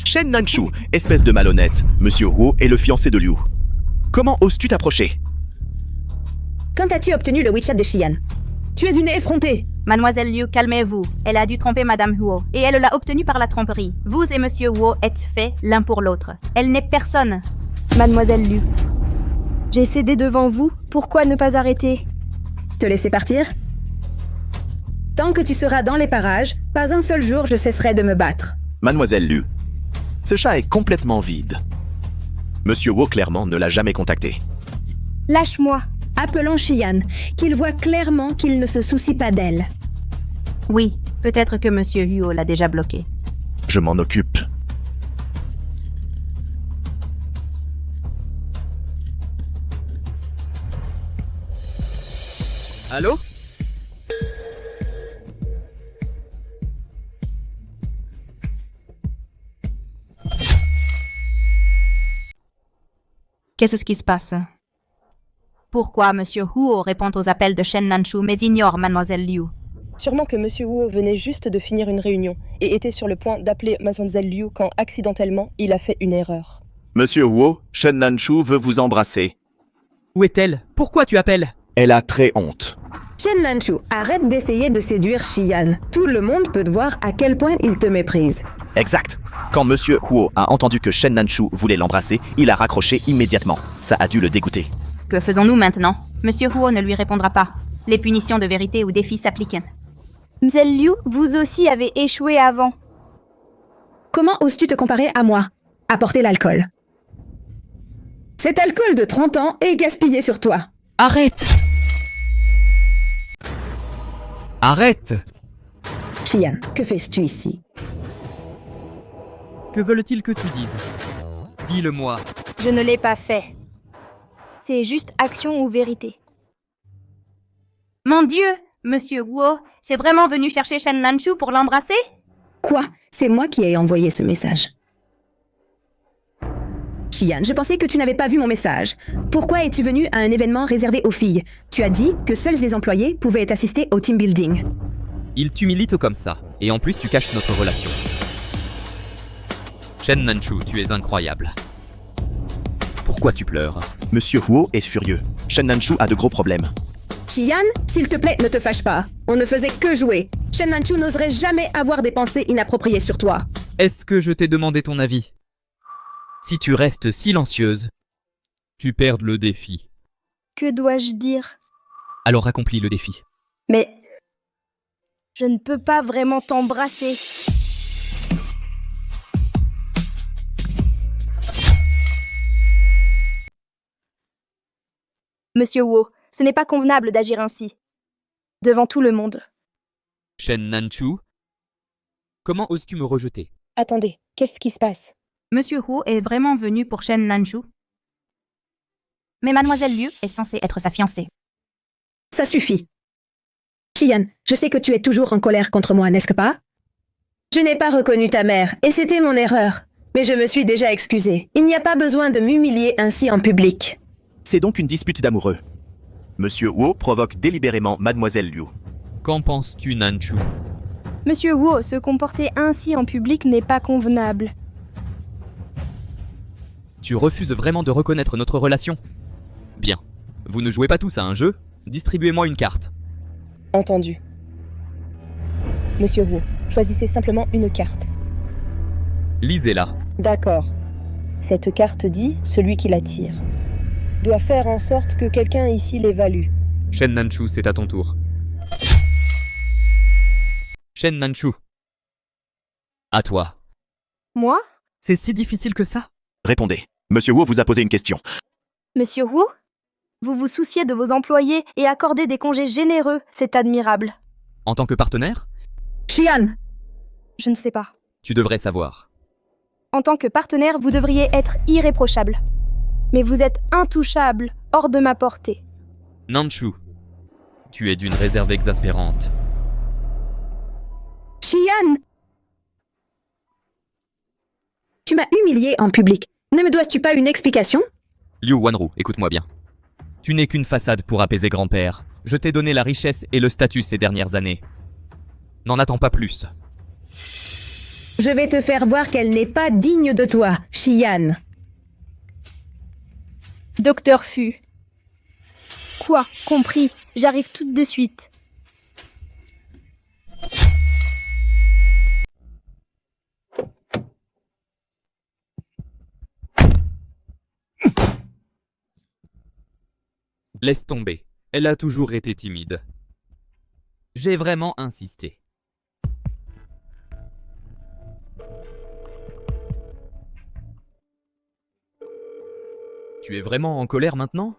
Shen Nanshu, espèce de malhonnête, Monsieur Huo est le fiancé de Liu. Comment oses-tu t'approcher? Quand as-tu obtenu le WeChat de Xian? Tu es une effrontée. Mademoiselle Liu, calmez-vous. Elle a dû tromper Madame Huo, et elle l'a obtenu par la tromperie. Vous et Monsieur Huo êtes faits l'un pour l'autre. Elle n'est personne. Mademoiselle Liu, j'ai cédé devant vous. Pourquoi ne pas arrêter? Te laisser partir? Tant que tu seras dans les parages, pas un seul jour je cesserai de me battre. Mademoiselle Liu, ce chat est complètement vide. Monsieur Huo clairement ne l'a jamais contacté. Lâche-moi. Appelons Xian, qu'il voit clairement qu'il ne se soucie pas d'elle. Oui, peut-être que Monsieur Huo l'a déjà bloqué. Je m'en occupe. Allô? Qu'est-ce qui se passe? Pourquoi Monsieur Huo répond aux appels de Shen Nanshu mais ignore Mademoiselle Liu? Sûrement que Monsieur Huo venait juste de finir une réunion et était sur le point d'appeler Mademoiselle Liu quand, accidentellement, il a fait une erreur. Monsieur Huo, Shen Nanshu veut vous embrasser. Où est-elle? Pourquoi tu appelles? Elle a très honte. Shen Nanshu, arrête d'essayer de séduire Xian. Tout le monde peut te voir à quel point il te méprise. Exact. Quand Monsieur Huo a entendu que Shen Nanshu voulait l'embrasser, il a raccroché immédiatement. Ça a dû le dégoûter. Que faisons-nous maintenant? Monsieur Huo ne lui répondra pas. Les punitions de vérité ou défi s'appliquent. Mademoiselle Liu, vous aussi avez échoué avant. Comment oses-tu te comparer à moi? Apporter l'alcool. Cet alcool de 30 ans est gaspillé sur toi. Arrête! Arrête! Xian, que fais-tu ici? Que veulent-ils que tu dises? Dis-le-moi. Je ne l'ai pas fait. C'est juste action ou vérité. Mon Dieu! Monsieur Huo, c'est vraiment venu chercher Shen Nanshu pour l'embrasser? Quoi? C'est moi qui ai envoyé ce message. Xian, je pensais que tu n'avais pas vu mon message. Pourquoi es-tu venu à un événement réservé aux filles? Tu as dit que seuls les employés pouvaient assister au team building. Il t'humilie comme ça, et en plus tu caches notre relation. Shen Nanshu, tu es incroyable. Pourquoi tu pleures? Monsieur Huo est furieux. Shen Nanshu a de gros problèmes. Xian, s'il te plaît, ne te fâche pas. On ne faisait que jouer. Shen Nanshu n'oserait jamais avoir des pensées inappropriées sur toi. Est-ce que je t'ai demandé ton avis? Si tu restes silencieuse, tu perds le défi. Que dois-je dire? Alors accomplis le défi. Mais je ne peux pas vraiment t'embrasser. Monsieur Huo, ce n'est pas convenable d'agir ainsi. Devant tout le monde. Shen Nanshu, comment oses-tu me rejeter? Attendez, qu'est-ce qui se passe? Monsieur Huo est vraiment venu pour Shen Nanshu? Mais Mademoiselle Liu est censée être sa fiancée. Ça suffit. Xian, je sais que tu es toujours en colère contre moi, n'est-ce pas? Je n'ai pas reconnu ta mère, et c'était mon erreur. Mais je me suis déjà excusée. Il n'y a pas besoin de m'humilier ainsi en public. C'est donc une dispute d'amoureux. Monsieur Huo provoque délibérément Mademoiselle Liu. Qu'en penses-tu, Nanshu? Monsieur Huo, se comporter ainsi en public n'est pas convenable. Tu refuses vraiment de reconnaître notre relation? Bien. Vous ne jouez pas tous à un jeu? Distribuez-moi une carte. Entendu. Monsieur Huo, choisissez simplement une carte. Lisez-la. D'accord. Cette carte dit « celui qui la tire ». Doit faire en sorte que quelqu'un ici l'évalue. Shen Nanshu, c'est à ton tour. Shen Nanshu. À toi. Moi? C'est si difficile que ça? Répondez. Monsieur Huo vous a posé une question. Monsieur Huo? Vous vous souciez de vos employés et accordez des congés généreux, c'est admirable. En tant que partenaire? Xian! Je ne sais pas. Tu devrais savoir. En tant que partenaire, vous devriez être irréprochable. Mais vous êtes intouchable, hors de ma portée. Nanshu, tu es d'une réserve exaspérante. Xian! Tu m'as humilié en public. Ne me dois-tu pas une explication? Liu Wanru, écoute-moi bien. Tu n'es qu'une façade pour apaiser grand-père. Je t'ai donné la richesse et le statut ces dernières années. N'en attends pas plus. Je vais te faire voir qu'elle n'est pas digne de toi, Xian. Docteur Fu. Quoi? Compris. J'arrive tout de suite. Laisse tomber. Elle a toujours été timide. J'ai vraiment insisté. Tu es vraiment en colère maintenant?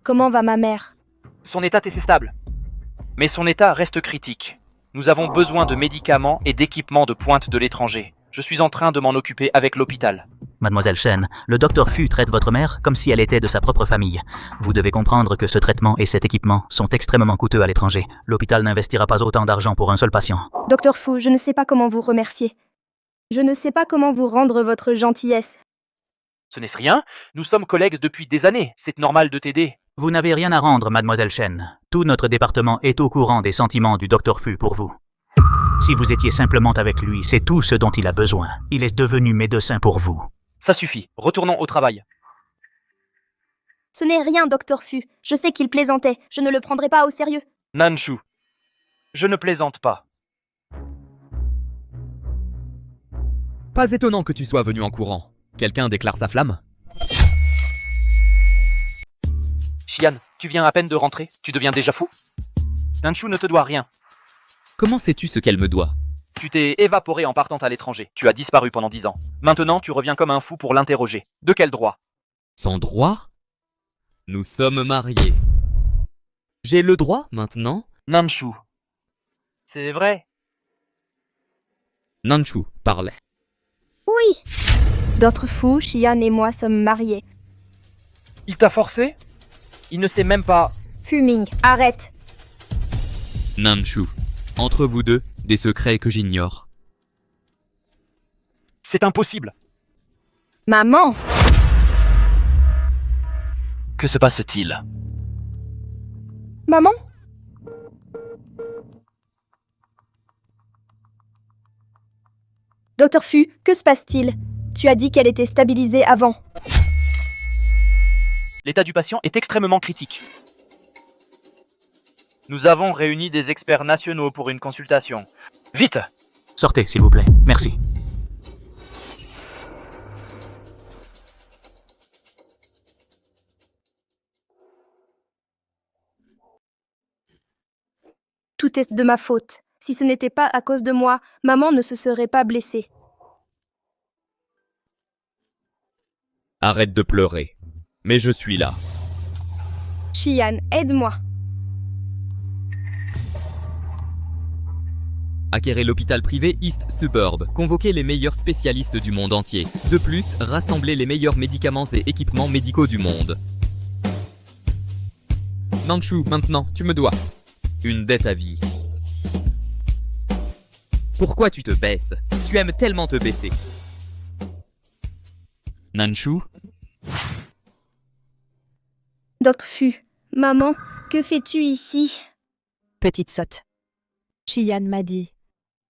Comment va ma mère? Son état est stable. Mais son état reste critique. Nous avons besoin de médicaments et d'équipements de pointe de l'étranger. Je suis en train de m'en occuper avec l'hôpital. Mademoiselle Shen, le docteur Fu traite votre mère comme si elle était de sa propre famille. Vous devez comprendre que ce traitement et cet équipement sont extrêmement coûteux à l'étranger. L'hôpital n'investira pas autant d'argent pour un seul patient. Docteur Fu, je ne sais pas comment vous remercier. Je ne sais pas comment vous rendre votre gentillesse. Ce n'est rien. Nous sommes collègues depuis des années. C'est normal de t'aider. Vous n'avez rien à rendre, Mademoiselle Shen. Tout notre département est au courant des sentiments du docteur Fu pour vous. Si vous étiez simplement avec lui, c'est tout ce dont il a besoin. Il est devenu médecin pour vous. Ça suffit. Retournons au travail. Ce n'est rien, Docteur Fu. Je sais qu'il plaisantait. Je ne le prendrai pas au sérieux. Nanshu, je ne plaisante pas. Pas étonnant que tu sois venu en courant. Quelqu'un déclare sa flamme? Xian, tu viens à peine de rentrer. Tu deviens déjà fou? Nanshu ne te doit rien. Comment sais-tu ce qu'elle me doit? Tu t'es évaporé en partant à l'étranger. Tu as disparu pendant 10 ans. Maintenant, tu reviens comme un fou pour l'interroger. De quel droit? Sans droit? Nous sommes mariés. J'ai le droit maintenant? Nanshu. C'est vrai. Nanshu, parle. Oui. D'autres fous, Xian et moi sommes mariés. Il t'a forcé? Il ne sait même pas... Fuming, arrête. Nanshu, entre vous deux, des secrets que j'ignore. C'est impossible. Maman! Que se passe-t-il? Maman? Docteur Fu, que se passe-t-il? Tu as dit qu'elle était stabilisée avant. L'état du patient est extrêmement critique. Nous avons réuni des experts nationaux pour une consultation. Vite! Sortez, s'il vous plaît. Merci. Tout est de ma faute. Si ce n'était pas à cause de moi, maman ne se serait pas blessée. Arrête de pleurer. Mais je suis là. Xian, aide-moi. Acquérez l'hôpital privé East Suburb. Convoquez les meilleurs spécialistes du monde entier. De plus, rassemblez les meilleurs médicaments et équipements médicaux du monde. Nanshu, maintenant, tu me dois une dette à vie. Pourquoi tu te baisses? Tu aimes tellement te baisser. Nanshu? Docteur Fu, maman, que fais-tu ici? Petite sotte. Xian m'a dit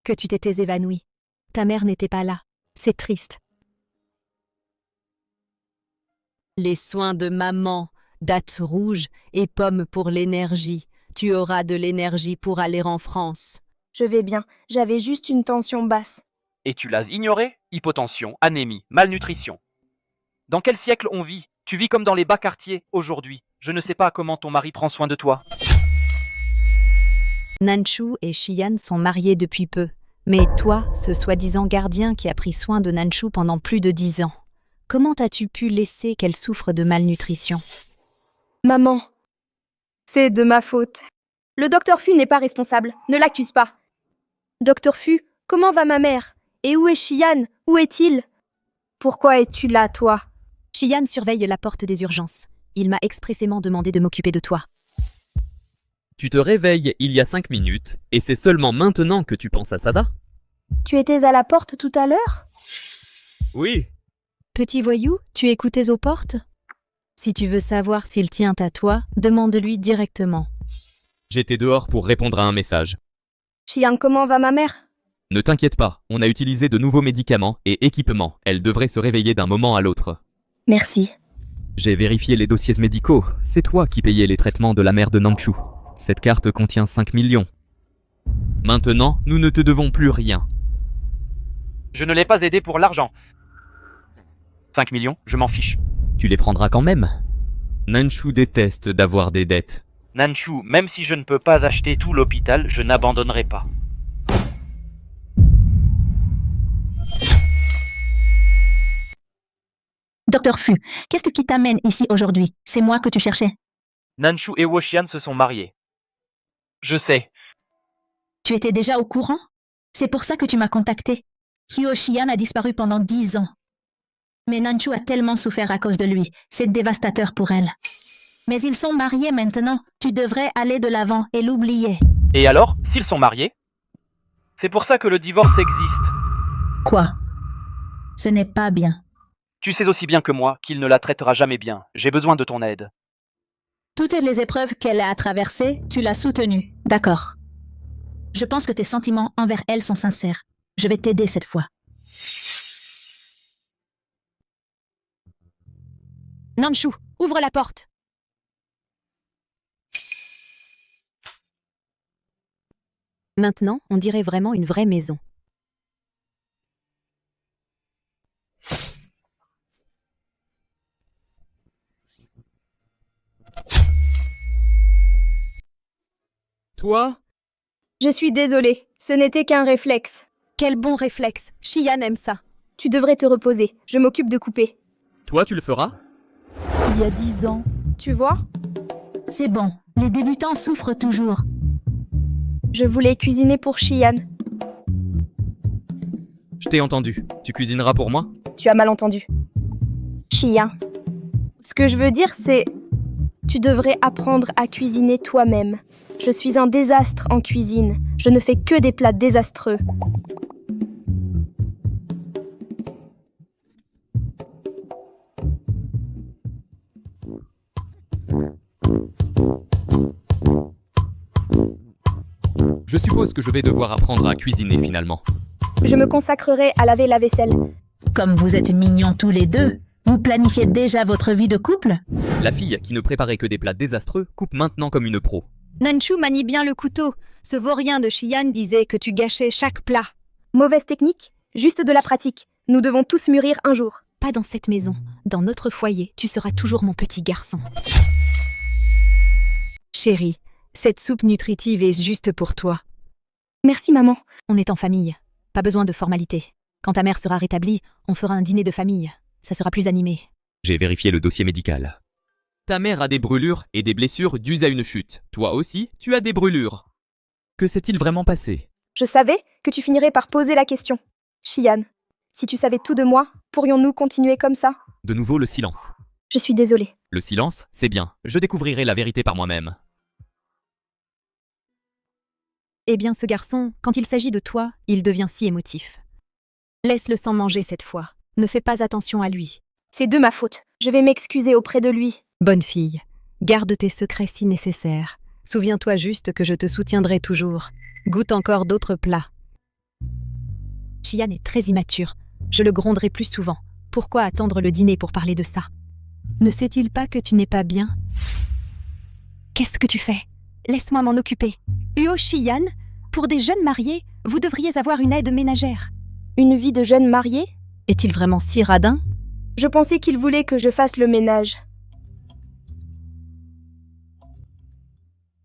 que tu t'étais évanouie. Ta mère n'était pas là. C'est triste. Les soins de maman, dattes rouges et pommes pour l'énergie. Tu auras de l'énergie pour aller en France. Je vais bien, j'avais juste une tension basse. Et tu l'as ignoré? Hypotension, anémie, malnutrition. Dans quel siècle on vit? Tu vis comme dans les bas quartiers aujourd'hui. Je ne sais pas comment ton mari prend soin de toi. Nanshu et Xian sont mariés depuis peu. Mais toi, ce soi-disant gardien qui a pris soin de Nanshu pendant plus de 10 ans, comment as-tu pu laisser qu'elle souffre de malnutrition? Maman, c'est de ma faute. Le docteur Fu n'est pas responsable, ne l'accuse pas. Docteur Fu, comment va ma mère? Et où est Xian? Où est-il? Pourquoi es-tu là, toi? Xian surveille la porte des urgences. Il m'a expressément demandé de m'occuper de toi. Tu te réveilles il y a 5 minutes, et c'est seulement maintenant que tu penses à Sasa? Tu étais à la porte tout à l'heure? Oui. Petit voyou, tu écoutais aux portes? Si tu veux savoir s'il tient à toi, demande-lui directement. J'étais dehors pour répondre à un message. Xian, comment va ma mère? Ne t'inquiète pas, on a utilisé de nouveaux médicaments et équipements. Elle devrait se réveiller d'un moment à l'autre. Merci. J'ai vérifié les dossiers médicaux. C'est toi qui payais les traitements de la mère de Nanchu. Cette carte contient 5 millions. Maintenant, nous ne te devons plus rien. Je ne l'ai pas aidé pour l'argent. 5 millions, je m'en fiche. Tu les prendras quand même. Nanchu déteste d'avoir des dettes. Nanchu, même si je ne peux pas acheter tout l'hôpital, je n'abandonnerai pas. Docteur Fu, qu'est-ce qui t'amène ici aujourd'hui? C'est moi que tu cherchais. Nanchu et Woxian se sont mariés. Je sais. Tu étais déjà au courant? C'est pour ça que tu m'as contacté. Hyo Xian a disparu pendant 10 ans. Mais Nanchu a tellement souffert à cause de lui. C'est dévastateur pour elle. Mais ils sont mariés maintenant. Tu devrais aller de l'avant et l'oublier. Et alors, s'ils sont mariés? C'est pour ça que le divorce existe. Quoi? Ce n'est pas bien. Tu sais aussi bien que moi qu'il ne la traitera jamais bien. J'ai besoin de ton aide. Toutes les épreuves qu'elle a traversées, tu l'as soutenue. D'accord. Je pense que tes sentiments envers elle sont sincères. Je vais t'aider cette fois. Nanchu, ouvre la porte. Maintenant, on dirait vraiment une vraie maison. Toi? Je suis désolée, ce n'était qu'un réflexe. Quel bon réflexe. Xian aime ça. Tu devrais te reposer, je m'occupe de couper. Toi, tu le feras? Il y a 10 ans. Tu vois? C'est bon, les débutants souffrent toujours. Je voulais cuisiner pour Xian. Je t'ai entendu. Tu cuisineras pour moi? Tu as mal entendu. Xian. Ce que je veux dire, c'est... Tu devrais apprendre à cuisiner toi-même. Je suis un désastre en cuisine. Je ne fais que des plats désastreux. Je suppose que je vais devoir apprendre à cuisiner finalement. Je me consacrerai à laver la vaisselle. Comme vous êtes mignons tous les deux, vous planifiez déjà votre vie de couple? La fille qui ne préparait que des plats désastreux coupe maintenant comme une pro. Nanchu manie bien le couteau. Ce vaurien de Xian disait que tu gâchais chaque plat. Mauvaise technique, juste de la pratique. Nous devons tous mûrir un jour. Pas dans cette maison. Dans notre foyer, tu seras toujours mon petit garçon. Chérie, cette soupe nutritive est juste pour toi. Merci, maman. On est en famille. Pas besoin de formalités. Quand ta mère sera rétablie, on fera un dîner de famille. Ça sera plus animé. J'ai vérifié le dossier médical. Ta mère a des brûlures et des blessures dues à une chute. Toi aussi, tu as des brûlures. Que s'est-il vraiment passé? Je savais que tu finirais par poser la question. Xian, si tu savais tout de moi, pourrions-nous continuer comme ça? De nouveau le silence. Je suis désolée. Le silence, c'est bien. Je découvrirai la vérité par moi-même. Eh bien, ce garçon, quand il s'agit de toi, il devient si émotif. Laisse-le sans manger cette fois. Ne fais pas attention à lui. C'est de ma faute. Je vais m'excuser auprès de lui. Bonne fille. Garde tes secrets si nécessaire. Souviens-toi juste que je te soutiendrai toujours. Goûte encore d'autres plats. Xian est très immature. Je le gronderai plus souvent. Pourquoi attendre le dîner pour parler de ça? Ne sait-il pas que tu n'es pas bien? Qu'est-ce que tu fais? Laisse-moi m'en occuper. Hyo Xian, pour des jeunes mariés, vous devriez avoir une aide ménagère. Une vie de jeune marié? Est-il vraiment si radin? Je pensais qu'il voulait que je fasse le ménage.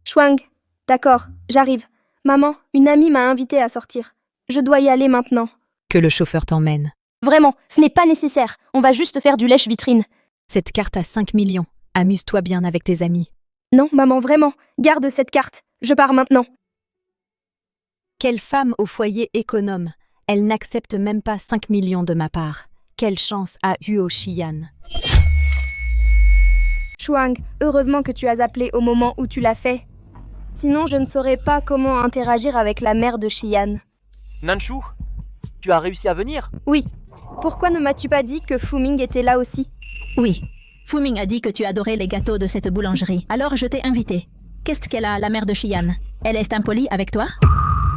Shuang, d'accord, j'arrive. Maman, une amie m'a invitée à sortir. Je dois y aller maintenant. Que le chauffeur t'emmène. Vraiment, ce n'est pas nécessaire. On va juste faire du lèche-vitrine. Cette carte a 5 millions. Amuse-toi bien avec tes amis. Non, maman, vraiment. Garde cette carte. Je pars maintenant. Quelle femme au foyer économe. Elle n'accepte même pas 5 millions de ma part. Quelle chance a Huo Xian. Shuang, heureusement que tu as appelé au moment où tu l'as fait. Sinon, je ne saurais pas comment interagir avec la mère de Xian. Nanshu, tu as réussi à venir? Oui. Pourquoi ne m'as-tu pas dit que Fu Ming était là aussi? Oui. Fu Ming a dit que tu adorais les gâteaux de cette boulangerie. Alors je t'ai invité. Qu'est-ce qu'elle a, la mère de Xian? Elle est impolie avec toi?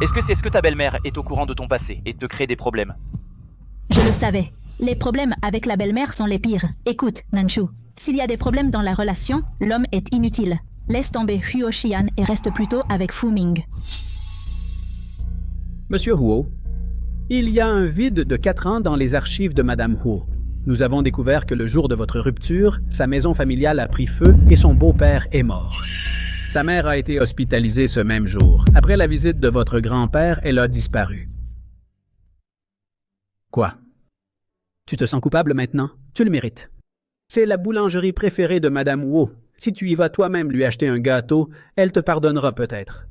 Est-ce que ta belle-mère est au courant de ton passé et te crée des problèmes? Je le savais. Les problèmes avec la belle-mère sont les pires. Écoute, Nanshu, s'il y a des problèmes dans la relation, l'homme est inutile. Laisse tomber Huo Xian et reste plutôt avec Fu Ming. Monsieur Huo, il y a un vide de 4 ans dans les archives de Madame Huo. Nous avons découvert que le jour de votre rupture, sa maison familiale a pris feu et son beau-père est mort. Sa mère a été hospitalisée ce même jour. Après la visite de votre grand-père, elle a disparu. Quoi? Tu te sens coupable maintenant? Tu le mérites. C'est la boulangerie préférée de Madame Huo. Si tu y vas toi-même lui acheter un gâteau, elle te pardonnera peut-être.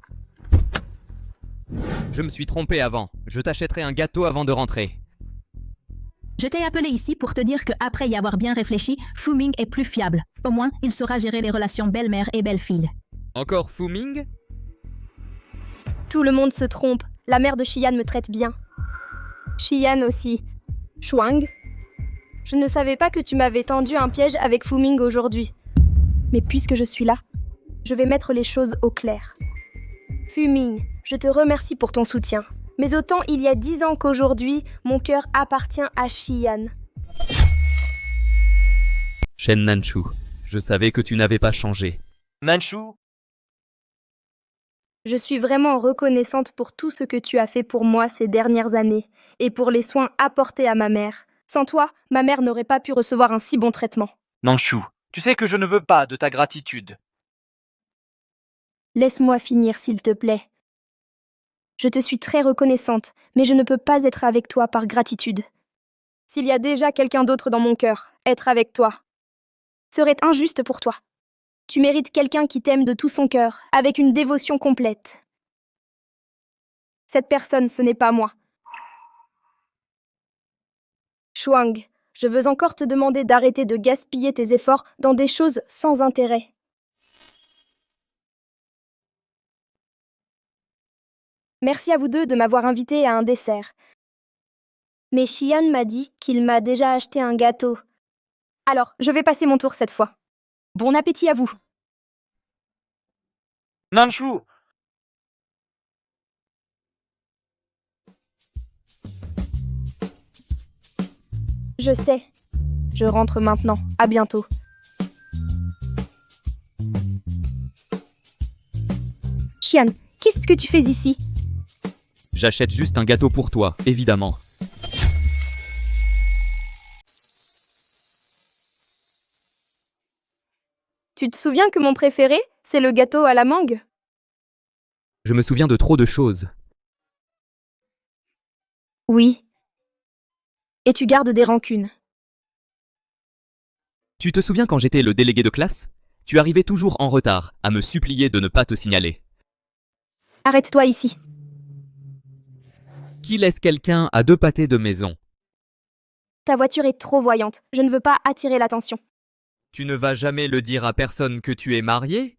Je me suis trompé avant. Je t'achèterai un gâteau avant de rentrer. Je t'ai appelé ici pour te dire qu'après y avoir bien réfléchi, Fu Ming est plus fiable. Au moins, il saura gérer les relations belle-mère et belle-fille. Encore Fu Ming? Tout le monde se trompe. La mère de Xian me traite bien. Xian aussi. Shuang, je ne savais pas que tu m'avais tendu un piège avec Fu Ming aujourd'hui. Mais puisque je suis là, je vais mettre les choses au clair. Fu Ming, je te remercie pour ton soutien. Mais autant il y a 10 ans qu'aujourd'hui, mon cœur appartient à Xian. Shen Nanshu, je savais que tu n'avais pas changé. Nanshu? Je suis vraiment reconnaissante pour tout ce que tu as fait pour moi ces dernières années et pour les soins apportés à ma mère. Sans toi, ma mère n'aurait pas pu recevoir un si bon traitement. Nanshu, tu sais que je ne veux pas de ta gratitude. Laisse-moi finir, s'il te plaît. Je te suis très reconnaissante, mais je ne peux pas être avec toi par gratitude. S'il y a déjà quelqu'un d'autre dans mon cœur, être avec toi serait injuste pour toi. Tu mérites quelqu'un qui t'aime de tout son cœur, avec une dévotion complète. Cette personne, ce n'est pas moi. Shuang, je veux encore te demander d'arrêter de gaspiller tes efforts dans des choses sans intérêt. Merci à vous deux de m'avoir invité à un dessert. Mais Xian m'a dit qu'il m'a déjà acheté un gâteau. Alors, je vais passer mon tour cette fois. Bon appétit à vous. Nanshu! Je sais. Je rentre maintenant. À bientôt. Xian, qu'est-ce que tu fais ici? J'achète juste un gâteau pour toi, évidemment. Tu te souviens que mon préféré, c'est le gâteau à la mangue? Je me souviens de trop de choses. Oui. Et tu gardes des rancunes. Tu te souviens quand j'étais le délégué de classe? Tu arrivais toujours en retard, à me supplier de ne pas te signaler. Arrête-toi ici. Qui laisse quelqu'un à 2 pâtés de maison? Ta voiture est trop voyante. Je ne veux pas attirer l'attention. Tu ne vas jamais le dire à personne que tu es marié?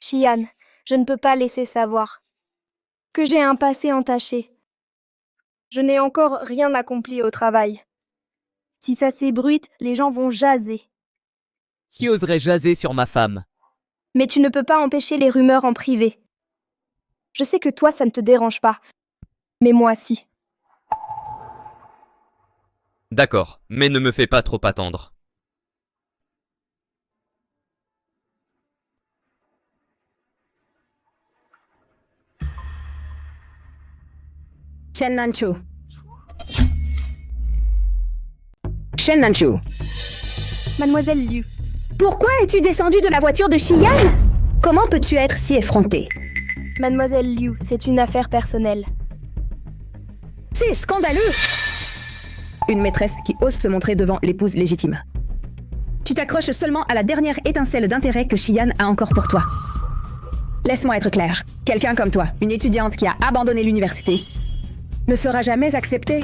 Xian, je ne peux pas laisser savoir que j'ai un passé entaché. Je n'ai encore rien accompli au travail. Si ça s'ébruite, les gens vont jaser. Qui oserait jaser sur ma femme? Mais tu ne peux pas empêcher les rumeurs en privé. Je sais que toi, ça ne te dérange pas. Mais moi, si. D'accord, mais ne me fais pas trop attendre. Shen Nanshu. Shen Nanshu. Mademoiselle Liu. Pourquoi es-tu descendue de la voiture de Xian? Comment peux-tu être si effrontée? Mademoiselle Liu, c'est une affaire personnelle. C'est scandaleux! une maîtresse qui ose se montrer devant l'épouse légitime. Tu t'accroches seulement à la dernière étincelle d'intérêt que Xian a encore pour toi. Laisse-moi être clair. Quelqu'un comme toi, une étudiante qui a abandonné l'université, ne sera jamais accepté.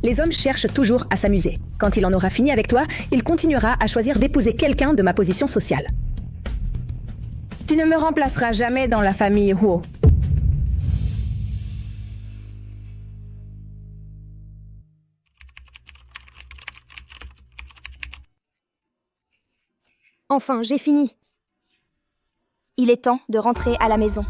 Les hommes cherchent toujours à s'amuser. Quand il en aura fini avec toi, il continuera à choisir d'épouser quelqu'un de ma position sociale. Tu ne me remplaceras jamais dans la famille Huo. Enfin, j'ai fini. Il est temps de rentrer à la maison.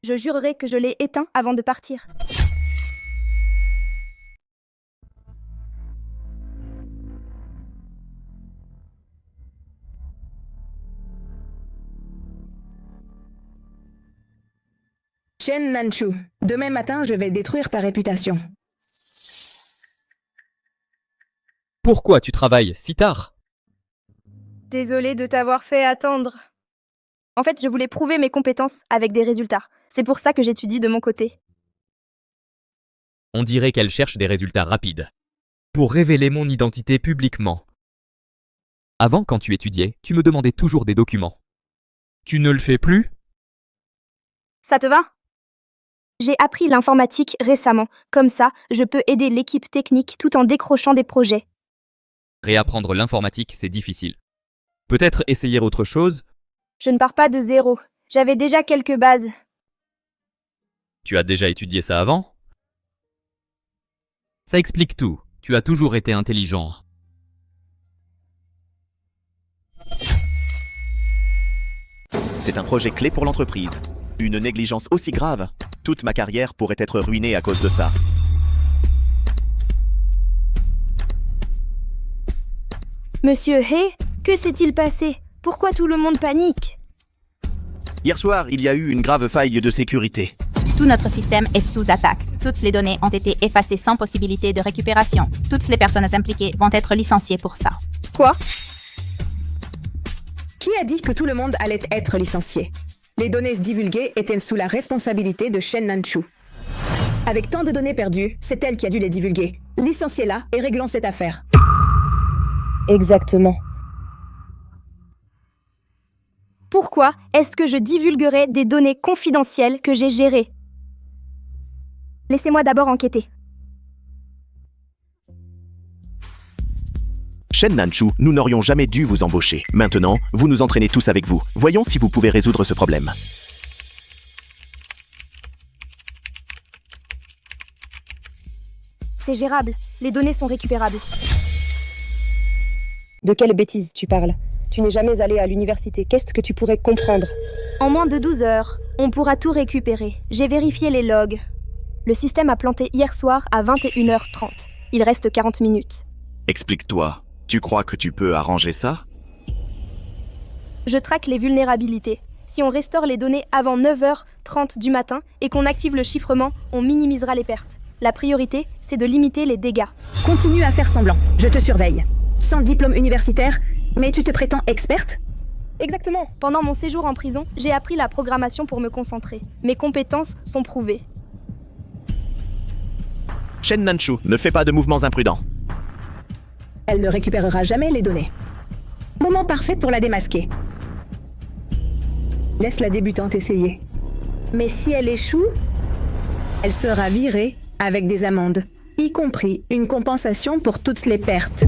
Je jurerai que je l'ai éteint avant de partir. Chen Nanchu, demain matin, je vais détruire ta réputation. Pourquoi tu travailles si tard? Désolée de t'avoir fait attendre. En fait, je voulais prouver mes compétences avec des résultats. C'est pour ça que j'étudie de mon côté. On dirait qu'elle cherche des résultats rapides. Pour révéler mon identité publiquement. Avant, quand tu étudiais, tu me demandais toujours des documents. Tu ne le fais plus? Ça te va? J'ai appris l'informatique récemment. Comme ça, je peux aider l'équipe technique tout en décrochant des projets. Réapprendre l'informatique, c'est difficile. Peut-être essayer autre chose? Je ne pars pas de zéro. J'avais déjà quelques bases. Tu as déjà étudié ça avant? Ça explique tout. Tu as toujours été intelligent. C'est un projet clé pour l'entreprise. Une négligence aussi grave, toute ma carrière pourrait être ruinée à cause de ça. Monsieur He, que s'est-il passé? Pourquoi tout le monde panique? Hier soir, il y a eu une grave faille de sécurité. Tout notre système est sous attaque. Toutes les données ont été effacées sans possibilité de récupération. Toutes les personnes impliquées vont être licenciées pour ça. Quoi? Qui a dit que tout le monde allait être licencié? Les données divulguées étaient sous la responsabilité de Chen Nanchu. Avec tant de données perdues, c'est elle qui a dû les divulguer. Licenciez-la et réglons cette affaire. Exactement. Pourquoi est-ce que je divulguerais des données confidentielles que j'ai gérées? Laissez-moi d'abord enquêter. Chen Nanchu, nous n'aurions jamais dû vous embaucher. Maintenant, vous nous entraînez tous avec vous. Voyons si vous pouvez résoudre ce problème. C'est gérable. Les données sont récupérables. De quelle bêtise tu parles? Tu n'es jamais allé à l'université. Qu'est-ce que tu pourrais comprendre? En moins de 12 heures, on pourra tout récupérer. J'ai vérifié les logs. Le système a planté hier soir à 21h30. Il reste 40 minutes. Explique-toi. Tu crois que tu peux arranger ça? Je traque les vulnérabilités. Si on restaure les données avant 9h30 du matin et qu'on active le chiffrement, on minimisera les pertes. La priorité, c'est de limiter les dégâts. Continue à faire semblant. Je te surveille. Sans diplôme universitaire, mais tu te prétends experte? Exactement. Pendant mon séjour en prison, j'ai appris la programmation pour me concentrer. Mes compétences sont prouvées. Chen Nanchu, ne fais pas de mouvements imprudents. Elle ne récupérera jamais les données. Moment parfait pour la démasquer. Laisse la débutante essayer. Mais si elle échoue, elle sera virée avec des amendes, y compris une compensation pour toutes les pertes.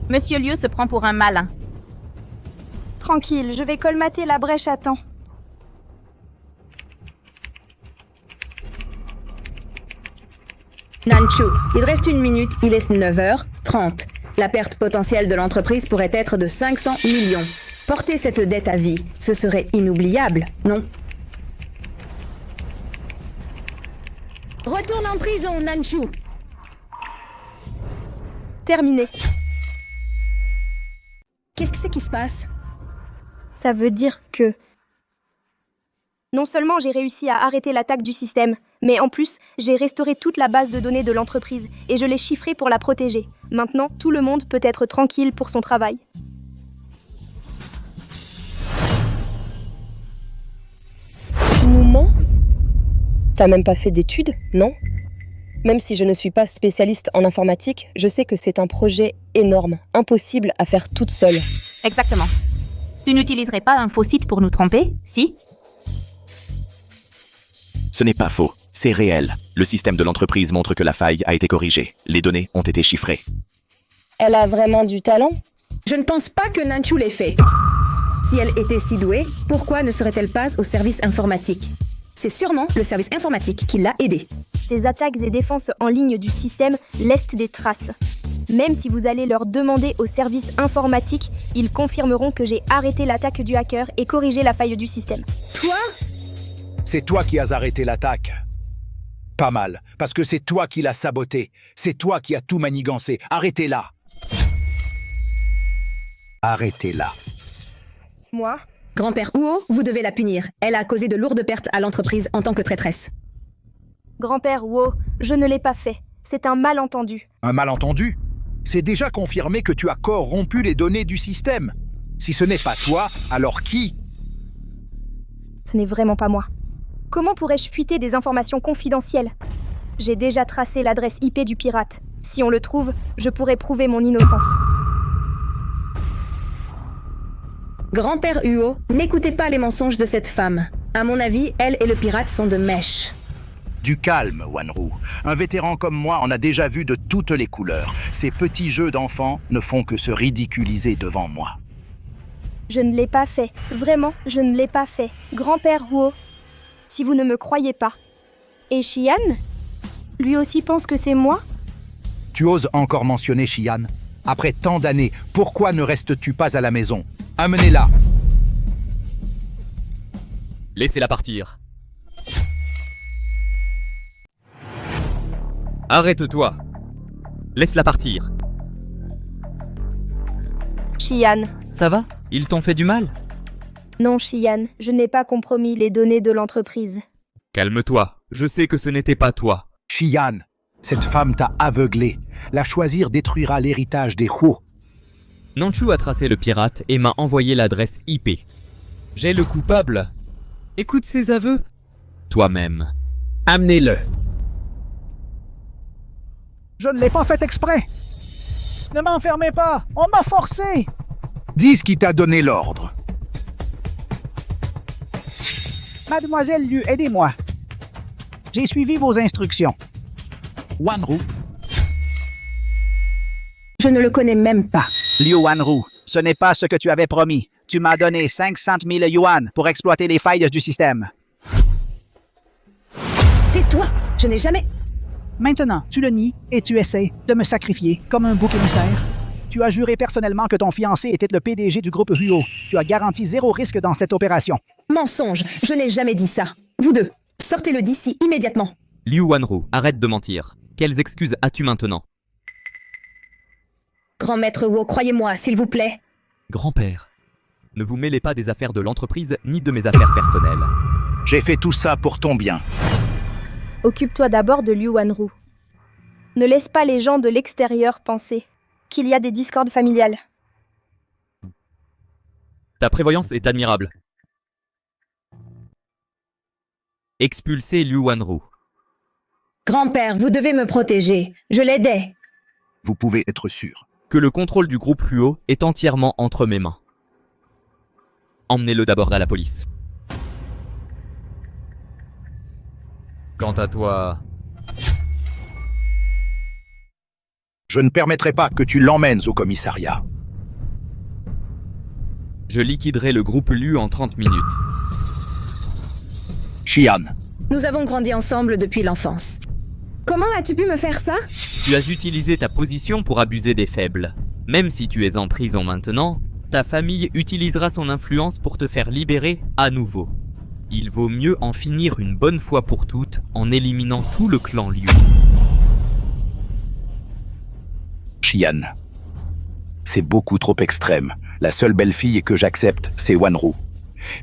Monsieur Liu se prend pour un malin. Tranquille, je vais colmater la brèche à temps. Nanchu, il reste une minute, il est 9h30. La perte potentielle de l'entreprise pourrait être de 500 millions. Porter cette dette à vie, ce serait inoubliable, non? Retourne en prison, Nanchu. Terminé. Qu'est-ce que c'est qui se passe? Ça veut dire que... Non seulement j'ai réussi à arrêter l'attaque du système, mais en plus, j'ai restauré toute la base de données de l'entreprise et je l'ai chiffrée pour la protéger. Maintenant, tout le monde peut être tranquille pour son travail. Tu nous mens? T'as même pas fait d'études, non? Même si je ne suis pas spécialiste en informatique, je sais que c'est un projet énorme, impossible à faire toute seule. Exactement. Tu n'utiliserais pas un faux site pour nous tromper, si? Ce n'est pas faux, c'est réel. Le système de l'entreprise montre que la faille a été corrigée. Les données ont été chiffrées. Elle a vraiment du talent? Je ne pense pas que Nanchu l'ait fait. Si elle était si douée, pourquoi ne serait-elle pas au service informatique? C'est sûrement le service informatique qui l'a aidée. Ces attaques et défenses en ligne du système laissent des traces. Même si vous allez leur demander au service informatique, ils confirmeront que j'ai arrêté l'attaque du hacker et corrigé la faille du système. Toi? C'est toi qui as arrêté l'attaque. Pas mal, parce que c'est toi qui l'as saboté. C'est toi qui as tout manigancé. Arrêtez-la. Arrêtez-la. Moi? Grand-père Huo, vous devez la punir. Elle a causé de lourdes pertes à l'entreprise en tant que traîtresse. Grand-père Wo, je ne l'ai pas fait. C'est un malentendu. Un malentendu? C'est déjà confirmé que tu as corrompu les données du système. Si ce n'est pas toi, alors qui? Ce n'est vraiment pas moi. Comment pourrais-je fuiter des informations confidentielles? J'ai déjà tracé l'adresse IP du pirate. Si on le trouve, je pourrais prouver mon innocence. Grand-père Huo, n'écoutez pas les mensonges de cette femme. À mon avis, elle et le pirate sont de mèche. Du calme, Wanru. Un vétéran comme moi en a déjà vu de toutes les couleurs. Ces petits jeux d'enfants ne font que se ridiculiser devant moi. Je ne l'ai pas fait. Vraiment, je ne l'ai pas fait. Grand-père Huo, si vous ne me croyez pas. Et Xian? Lui aussi pense que c'est moi? Tu oses encore mentionner Xian? Après tant d'années, pourquoi ne restes-tu pas à la maison? Amenez-la. Laissez-la partir. Arrête-toi. Laisse-la partir. Xian. Ça va? Ils t'ont fait du mal? Non, Xian, je n'ai pas compromis les données de l'entreprise. Calme-toi. Je sais que ce n'était pas toi. Xian, cette femme t'a aveuglé. La choisir détruira l'héritage des Huo. Nanchu a tracé le pirate et m'a envoyé l'adresse IP. J'ai le coupable. Écoute ses aveux. Toi-même. Amenez-le. Je ne l'ai pas fait exprès. Ne m'enfermez pas. On m'a forcé. Dis ce qui t'a donné l'ordre. Mademoiselle Liu, aidez-moi. J'ai suivi vos instructions. Wanru. Je ne le connais même pas. Liu Wanru, ce n'est pas ce que tu avais promis. Tu m'as donné 500 000 yuan pour exploiter les failles du système. Tais-toi. Je n'ai jamais... Maintenant, tu le nies et tu essaies de me sacrifier comme un bouc émissaire. Tu as juré personnellement que ton fiancé était le PDG du groupe Huo. Tu as garanti 0 risque dans cette opération. Mensonge. Je n'ai jamais dit ça. Vous deux, sortez-le d'ici immédiatement. Liu Wanru, arrête de mentir. Quelles excuses as-tu maintenant? Grand maître Huo, croyez-moi, s'il vous plaît. Grand-père, ne vous mêlez pas des affaires de l'entreprise ni de mes affaires personnelles. J'ai fait tout ça pour ton bien. Occupe-toi d'abord de Liu Wanru. Ne laisse pas les gens de l'extérieur penser qu'il y a des discordes familiales. Ta prévoyance est admirable. Expulsez Liu Wanru. Grand-père, vous devez me protéger. Je l'aidais. Vous pouvez être sûr que le contrôle du groupe Huo est entièrement entre mes mains. Emmenez-le d'abord à la police. Quant à toi... Je ne permettrai pas que tu l'emmènes au commissariat. Je liquiderai le groupe Liu en 30 minutes. Xian. Nous avons grandi ensemble depuis l'enfance. Comment as-tu pu me faire ça? Tu as utilisé ta position pour abuser des faibles. Même si tu es en prison maintenant, ta famille utilisera son influence pour te faire libérer à nouveau. Il vaut mieux en finir une bonne fois pour toutes en éliminant tout le clan Liu. Xian. C'est beaucoup trop extrême. La seule belle-fille que j'accepte, c'est Wanru.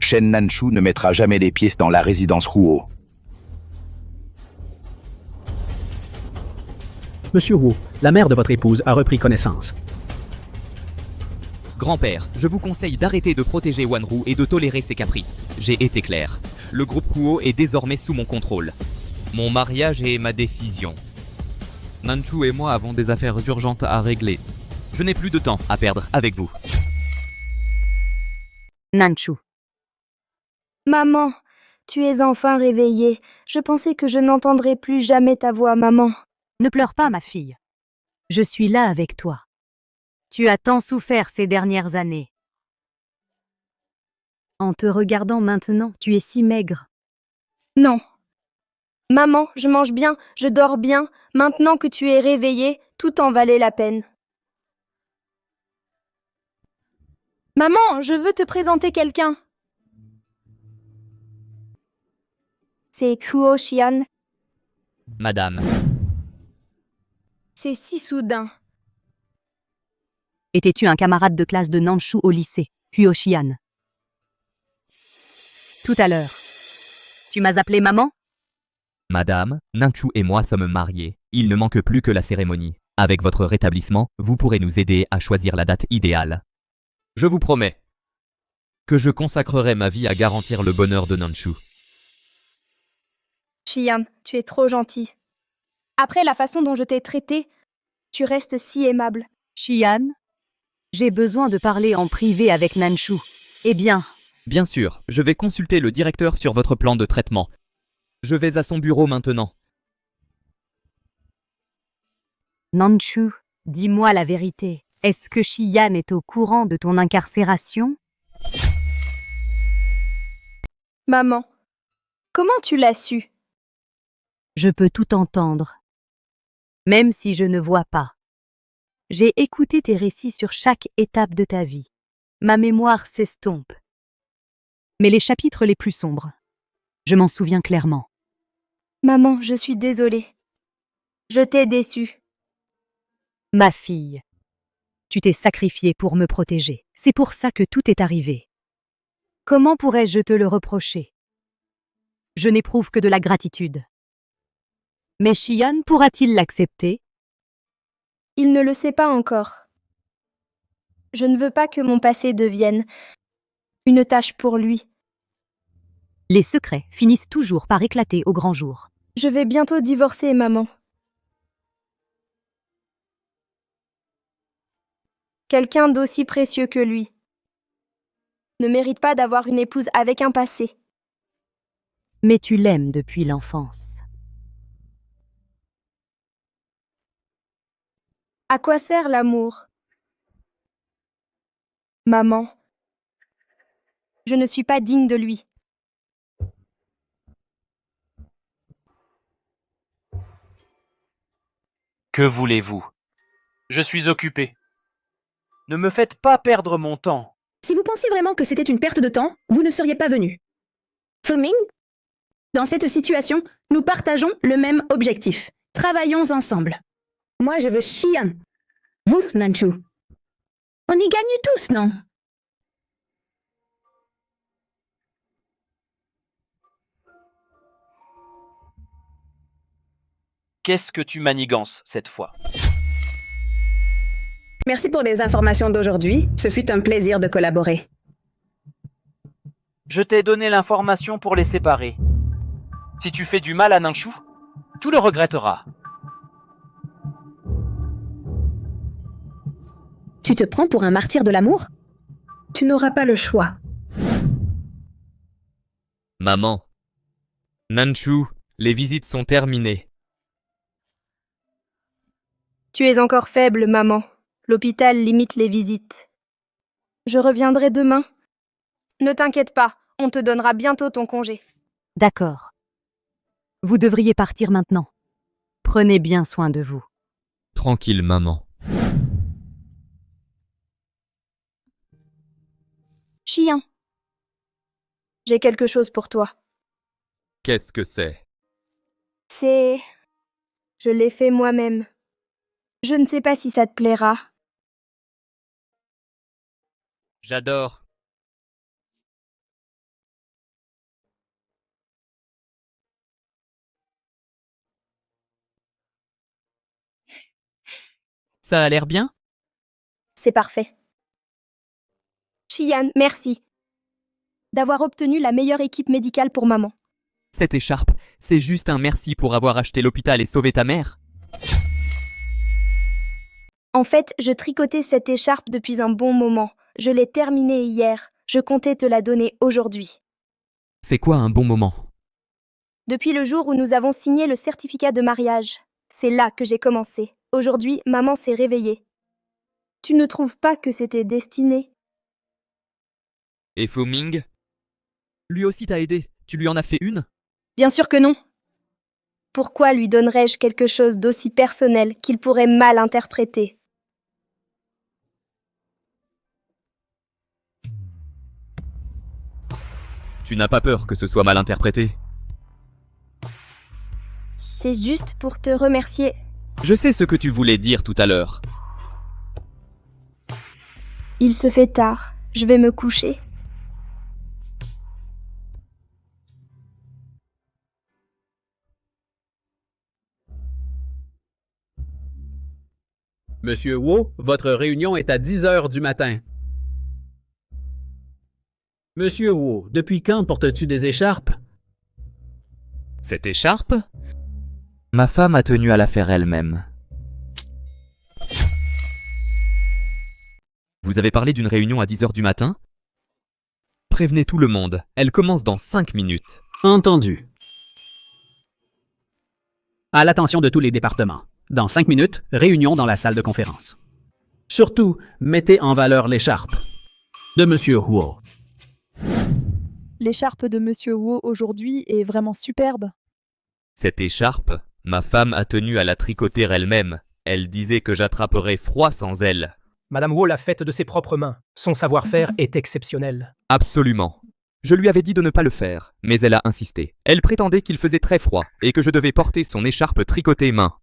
Shen Nanshu ne mettra jamais les pieds dans la résidence Huo. Monsieur Wu, la mère de votre épouse a repris connaissance. Grand-père, je vous conseille d'arrêter de protéger Wanru et de tolérer ses caprices. J'ai été clair. Le groupe Huo est désormais sous mon contrôle. Mon mariage est ma décision. Nanshu et moi avons des affaires urgentes à régler. Je n'ai plus de temps à perdre avec vous. Nanshu. Maman, tu es enfin réveillée. Je pensais que je n'entendrais plus jamais ta voix, maman. Ne pleure pas, ma fille. Je suis là avec toi. Tu as tant souffert ces dernières années. En te regardant maintenant, tu es si maigre. Non. Maman, je mange bien, je dors bien. Maintenant que tu es réveillée, tout en valait la peine. Maman, je veux te présenter quelqu'un. C'est Huo Xian. Madame. C'est si soudain. Étais-tu un camarade de classe de Nanshu au lycée, Huo Xian? Tout à l'heure. Tu m'as appelé maman? Madame, Nanshu et moi sommes mariés. Il ne manque plus que la cérémonie. Avec votre rétablissement, vous pourrez nous aider à choisir la date idéale. Je vous promets que je consacrerai ma vie à garantir le bonheur de Nanshu. Xian, tu es trop gentil. Après la façon dont je t'ai traité, tu restes si aimable. Xian, j'ai besoin de parler en privé avec Nanshu. Eh bien... Bien sûr, je vais consulter le directeur sur votre plan de traitement. Je vais à son bureau maintenant. Nanshu, dis-moi la vérité. Est-ce que Xian est au courant de ton incarcération? Maman, comment tu l'as su? Je peux tout entendre. Même si je ne vois pas. J'ai écouté tes récits sur chaque étape de ta vie. Ma mémoire s'estompe. Mais les chapitres les plus sombres, je m'en souviens clairement. Maman, je suis désolée. Je t'ai déçue. Ma fille, tu t'es sacrifiée pour me protéger. C'est pour ça que tout est arrivé. Comment pourrais-je te le reprocher? Je n'éprouve que de la gratitude. Mais Xian pourra-t-il l'accepter? Il ne le sait pas encore. Je ne veux pas que mon passé devienne une tâche pour lui. Les secrets finissent toujours par éclater au grand jour. Je vais bientôt divorcer, maman. Quelqu'un d'aussi précieux que lui ne mérite pas d'avoir une épouse avec un passé. Mais tu l'aimes depuis l'enfance. À quoi sert l'amour? Maman, je ne suis pas digne de lui. Que voulez-vous? Je suis occupé. Ne me faites pas perdre mon temps. Si vous pensiez vraiment que c'était une perte de temps, vous ne seriez pas venu. Fuming, dans cette situation, nous partageons le même objectif. Travaillons ensemble. Moi, je veux Xian. Vous, Nanshu. On y gagne tous, non? Qu'est-ce que tu manigances cette fois? Merci pour les informations d'aujourd'hui. Ce fut un plaisir de collaborer. Je t'ai donné l'information pour les séparer. Si tu fais du mal à Nanshu, tu le regretteras. Tu te prends pour un martyr de l'amour? Tu n'auras pas le choix. Maman. Nanshu, les visites sont terminées. Tu es encore faible, maman. L'hôpital limite les visites. Je reviendrai demain. Ne t'inquiète pas, on te donnera bientôt ton congé. D'accord. Vous devriez partir maintenant. Prenez bien soin de vous. Tranquille, maman. Xian. J'ai quelque chose pour toi. Qu'est-ce que c'est? C'est... Je l'ai fait moi-même. Je ne sais pas si ça te plaira. J'adore. Ça a l'air bien? C'est parfait. Cheyenne, merci d'avoir obtenu la meilleure équipe médicale pour maman. Cette écharpe, c'est juste un merci pour avoir acheté l'hôpital et sauvé ta mère? En fait, je tricotais cette écharpe depuis un bon moment. Je l'ai terminée hier. Je comptais te la donner aujourd'hui. C'est quoi un bon moment? Depuis le jour où nous avons signé le certificat de mariage. C'est là que j'ai commencé. Aujourd'hui, maman s'est réveillée. Tu ne trouves pas que c'était destiné? Et Fu Ming? Lui aussi t'a aidé. Tu lui en as fait une? Bien sûr que non. Pourquoi lui donnerais-je quelque chose d'aussi personnel qu'il pourrait mal interpréter? Tu n'as pas peur que ce soit mal interprété? C'est juste pour te remercier. Je sais ce que tu voulais dire tout à l'heure. Il se fait tard. Je vais me coucher. Monsieur Wu, votre réunion est à 10 heures du matin. Monsieur Wu, depuis quand portes-tu des écharpes? Cette écharpe? Ma femme a tenu à la faire elle-même. Vous avez parlé d'une réunion à 10 heures du matin? Prévenez tout le monde, elle commence dans 5 minutes. Entendu. À l'attention de tous les départements. Dans 5 minutes, réunion dans la salle de conférence. Surtout, mettez en valeur l'écharpe de Monsieur Huo. L'écharpe de Monsieur Wu aujourd'hui est vraiment superbe. Cette écharpe, ma femme a tenu à la tricoter elle-même. Elle disait que j'attraperais froid sans elle. Madame Wu l'a faite de ses propres mains. Son savoir-faire est exceptionnel. Absolument. Je lui avais dit de ne pas le faire, mais elle a insisté. Elle prétendait qu'il faisait très froid et que je devais porter son écharpe tricotée main.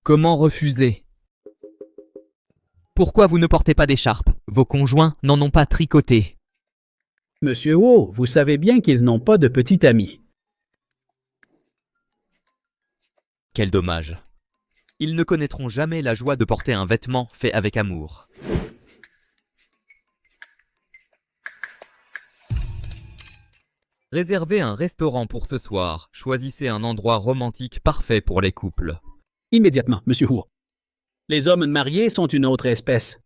Comment refuser? Pourquoi vous ne portez pas d'écharpe? Vos conjoints n'en ont pas tricoté. Monsieur Wu, vous savez bien qu'ils n'ont pas de petit ami. Quel dommage. Ils ne connaîtront jamais la joie de porter un vêtement fait avec amour. Réservez un restaurant pour ce soir. Choisissez un endroit romantique parfait pour les couples. Immédiatement, Monsieur Wu. Les hommes mariés sont une autre espèce.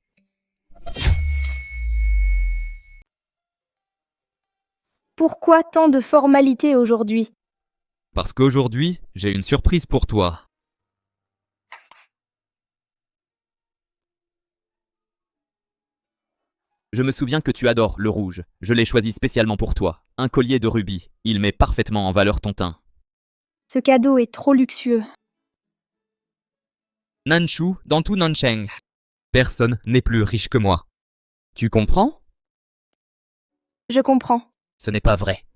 Pourquoi tant de formalités aujourd'hui? Parce qu'aujourd'hui, j'ai une surprise pour toi. Je me souviens que tu adores le rouge. Je l'ai choisi spécialement pour toi. Un collier de rubis. Il met parfaitement en valeur ton teint. Ce cadeau est trop luxueux. Nanshu, dans tout Nancheng. Personne n'est plus riche que moi. Tu comprends? Je comprends. Ce n'est pas vrai.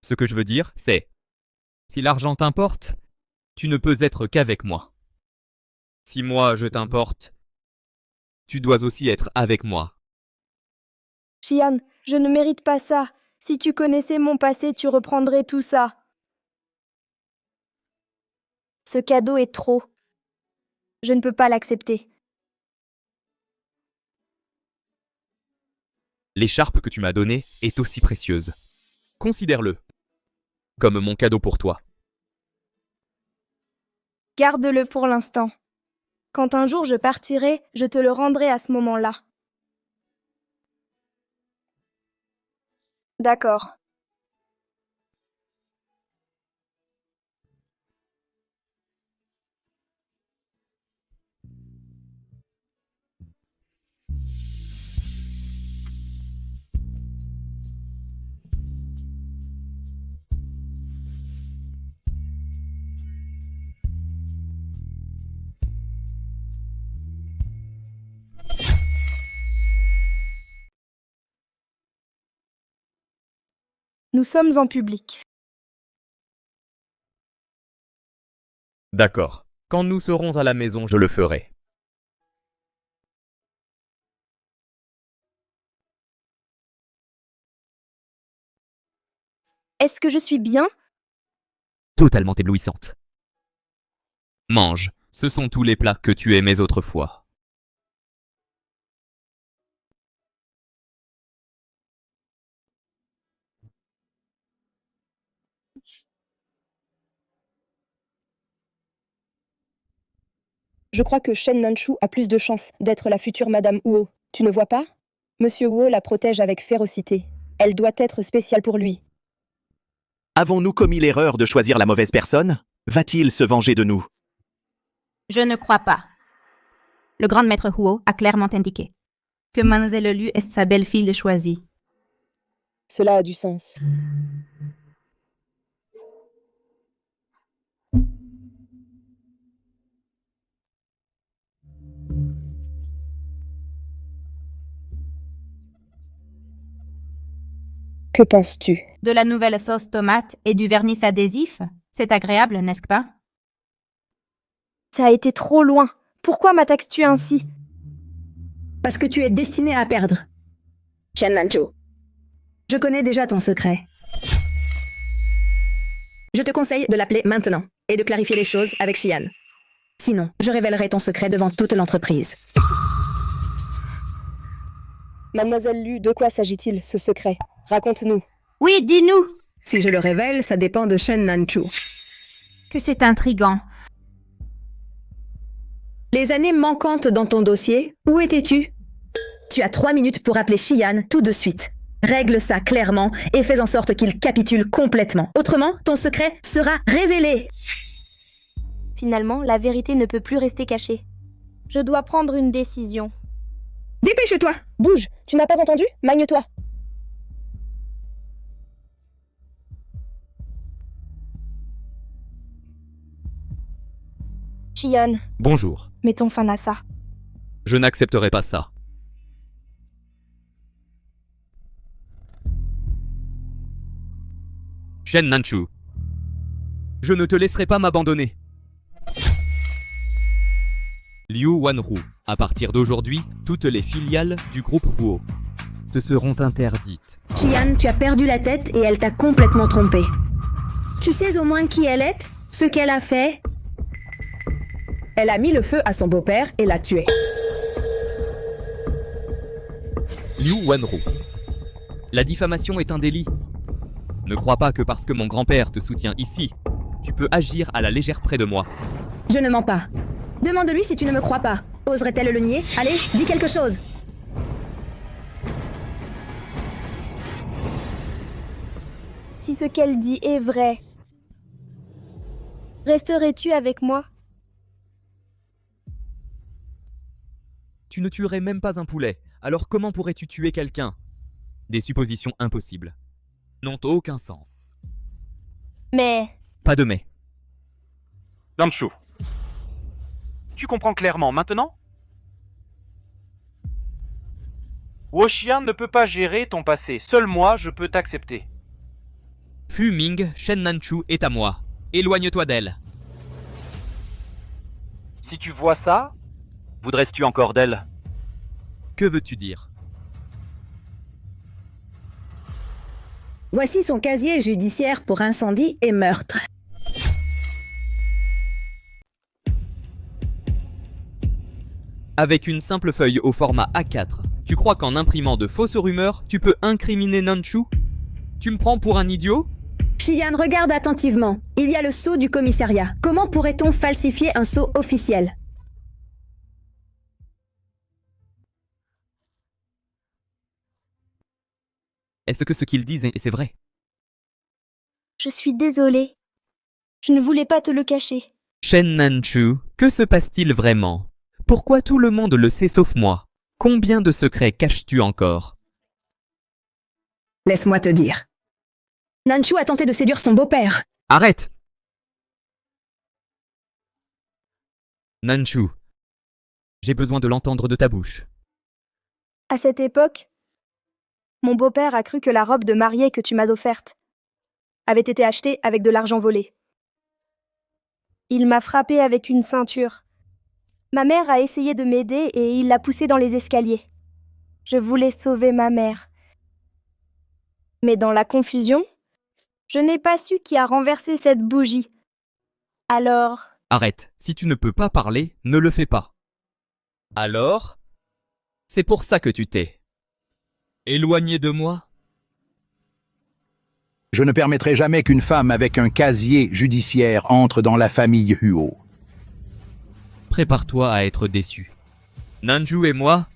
Ce que je veux dire, c'est... Si l'argent t'importe, tu ne peux être qu'avec moi. Si moi je t'importe, tu dois aussi être avec moi. Xian, je ne mérite pas ça. Si tu connaissais mon passé, tu reprendrais tout ça. Ce cadeau est trop. Je ne peux pas l'accepter. L'écharpe que tu m'as donnée est aussi précieuse. Considère-le comme mon cadeau pour toi. Garde-le pour l'instant. Quand un jour je partirai, je te le rendrai à ce moment-là. D'accord. Nous sommes en public. D'accord. Quand nous serons à la maison, je le ferai. Est-ce que je suis bien? Totalement éblouissante. Mange, ce sont tous les plats que tu aimais autrefois. Je crois que Shen Nanshu a plus de chances d'être la future Madame Huo. Tu ne vois pas? Monsieur Huo la protège avec férocité. Elle doit être spéciale pour lui. Avons-nous commis l'erreur de choisir la mauvaise personne? Va-t-il se venger de nous? Je ne crois pas. Le grand maître Huo a clairement indiqué que Mademoiselle Lu est sa belle-fille choisie. Cela a du sens. Que penses-tu? De la nouvelle sauce tomate et du vernis adhésif? C'est agréable, n'est-ce pas? Ça a été trop loin. Pourquoi m'attaques-tu ainsi? Parce que tu es destiné à perdre. Shen Nanshu. Je connais déjà ton secret. Je te conseille de l'appeler maintenant et de clarifier les choses avec Xian. Sinon, je révélerai ton secret devant toute l'entreprise. Mademoiselle Lu, de quoi s'agit-il, ce secret? Raconte-nous. Oui, dis-nous. Si je le révèle, ça dépend de Shen Nanshu. Que c'est intriguant. Les années manquantes dans ton dossier, où étais-tu? Tu as 3 minutes pour appeler Xian tout de suite. Règle ça clairement et fais en sorte qu'il capitule complètement. Autrement, ton secret sera révélé. Finalement, la vérité ne peut plus rester cachée. Je dois prendre une décision. Dépêche-toi! Bouge! Tu n'as pas entendu? Magne-toi! Xian, Bonjour. mettons fin à ça. Je n'accepterai pas ça. Shen Nanshu. Je ne te laisserai pas m'abandonner. Liu Wanru. À partir d'aujourd'hui, toutes les filiales du groupe Huo te seront interdites. Xian, tu as perdu la tête et elle t'a complètement trompé. Tu sais au moins qui elle est? Ce qu'elle a fait? Elle a mis le feu à son beau-père et l'a tué. Liu Wanru. La diffamation est un délit. Ne crois pas que parce que mon grand-père te soutient ici, tu peux agir à la légère près de moi. Je ne mens pas. Demande-lui si tu ne me crois pas. Oserait-elle le nier? Allez, dis quelque chose. Si ce qu'elle dit est vrai, resterais-tu avec moi? Tu ne tuerais même pas un poulet, alors comment pourrais-tu tuer quelqu'un? Des suppositions impossibles. N'ont aucun sens. Mais... Pas de mais. Nanshu. Tu comprends clairement maintenant? Woxian ne peut pas gérer ton passé. Seul moi, je peux t'accepter. Fu Ming, Shen Nanshu est à moi. Éloigne-toi d'elle. Si tu vois ça, voudrais-tu encore d'elle? Que veux-tu dire? Voici son casier judiciaire pour incendie et meurtre. Avec une simple feuille au format A4, tu crois qu'en imprimant de fausses rumeurs, tu peux incriminer Nanshu? Tu me prends pour un idiot? Xian, regarde attentivement. Il y a le sceau du commissariat. Comment pourrait-on falsifier un sceau officiel? Est-ce que ce qu'ils disent, c'est vrai? Je suis désolée. Je ne voulais pas te le cacher. Shen Nanshu, que se passe-t-il vraiment? Pourquoi tout le monde le sait sauf moi? Combien de secrets caches-tu encore? Laisse-moi te dire. Nanshu a tenté de séduire son beau-père. Arrête! Nanshu, j'ai besoin de l'entendre de ta bouche. À cette époque, mon beau-père a cru que la robe de mariée que tu m'as offerte avait été acheté avec de l'argent volé. Il m'a frappé avec une ceinture. Ma mère a essayé de m'aider et il l'a poussé dans les escaliers. Je voulais sauver ma mère. Mais dans la confusion, je n'ai pas su qui a renversé cette bougie. Alors... Arrête, si tu ne peux pas parler, ne le fais pas. Alors, c'est pour ça que tu t'es éloigné de moi? Je ne permettrai jamais qu'une femme avec un casier judiciaire entre dans la famille Huo. Prépare-toi à être déçu. Nanju et moi,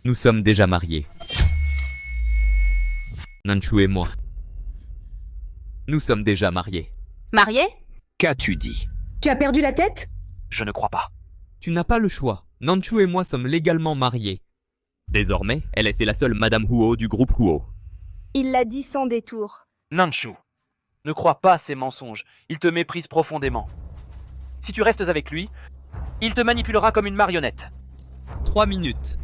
nous sommes déjà mariés. Nanju et moi, nous sommes déjà mariés. Marié? Qu'as-tu dit? Tu as perdu la tête? Je ne crois pas. Tu n'as pas le choix. Nanju et moi sommes légalement mariés. Désormais, elle est la seule Madame Huo du groupe Huo. Il l'a dit sans détour. Nanchu, ne crois pas à ces mensonges. Il te méprise profondément. Si tu restes avec lui, il te manipulera comme une marionnette. 3 minutes.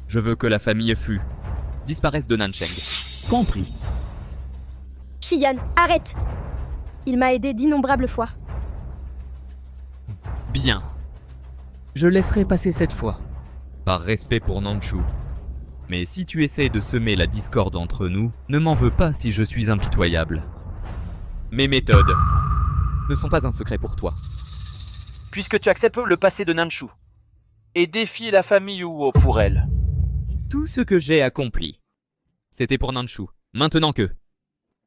Je veux que la famille Fu disparaisse de Nancheng. Compris. Xian, arrête! Il m'a aidé d'innombrables fois. Bien. Je laisserai passer cette fois, par respect pour Nanchu. Mais si tu essaies de semer la discorde entre nous, ne m'en veux pas si je suis impitoyable. Mes méthodes ne sont pas un secret pour toi. Puisque tu acceptes le passé de Nanchu et défies la famille Huo pour elle. Tout ce que j'ai accompli, c'était pour Nanchu. Maintenant que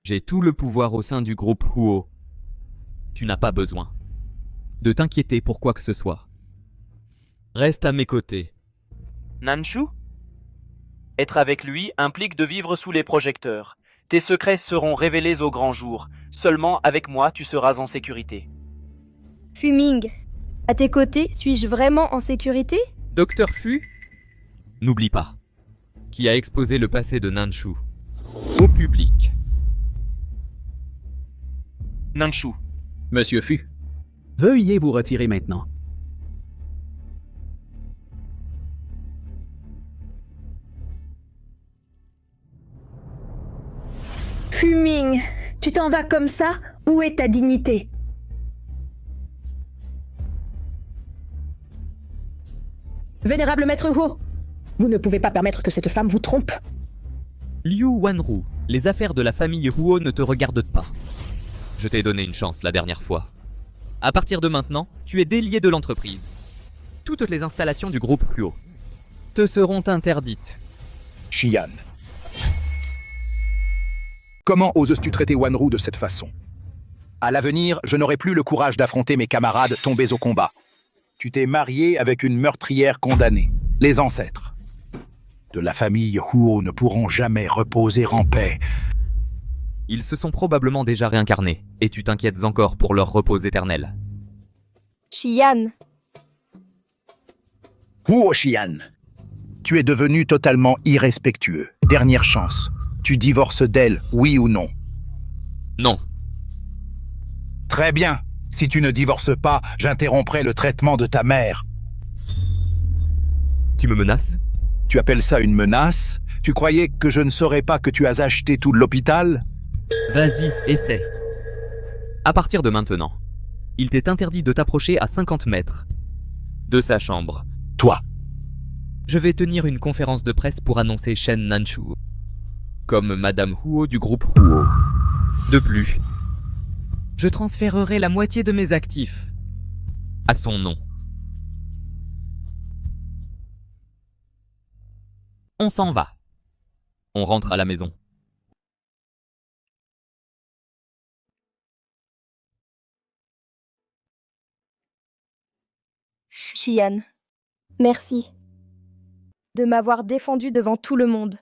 j'ai tout le pouvoir au sein du groupe Huo, tu n'as pas besoin de t'inquiéter pour quoi que ce soit. Reste à mes côtés. Nanchu? Être avec lui implique de vivre sous les projecteurs. Tes secrets seront révélés au grand jour. Seulement avec moi, tu seras en sécurité. Fuming, à tes côtés, suis-je vraiment en sécurité? Docteur Fu, n'oublie pas, qui a exposé le passé de Nanchu au public. Nanchu. Monsieur Fu, veuillez vous retirer maintenant. Fuming, tu t'en vas comme ça? Où est ta dignité? Vénérable maître Huo, vous ne pouvez pas permettre que cette femme vous trompe. Liu Wanru, les affaires de la famille Huo ne te regardent pas. Je t'ai donné une chance la dernière fois. À partir de maintenant, tu es délié de l'entreprise. Toutes les installations du groupe Huo te seront interdites. Xian. Comment oses-tu traiter Wanru de cette façon? À l'avenir, je n'aurai plus le courage d'affronter mes camarades tombés au combat. Tu t'es marié avec une meurtrière condamnée. Les ancêtres de la famille Huo ne pourront jamais reposer en paix. Ils se sont probablement déjà réincarnés, et tu t'inquiètes encore pour leur repos éternel. Xian. Huo Xian, tu es devenu totalement irrespectueux. Dernière chance. Tu divorces d'elle, oui ou non? Non. Très bien. Si tu ne divorces pas, j'interromprai le traitement de ta mère. Tu me menaces? Tu appelles ça une menace? Tu croyais que je ne saurais pas que tu as acheté tout l'hôpital? Vas-y, essaie. À partir de maintenant, il t'est interdit de t'approcher à 50 mètres de sa chambre. Toi. Je vais tenir une conférence de presse pour annoncer Shen Nanchu comme Madame Huo du groupe Huo. De plus, je transférerai la moitié de mes actifs à son nom. On s'en va. On rentre à la maison. Xian, merci de m'avoir défendu devant tout le monde.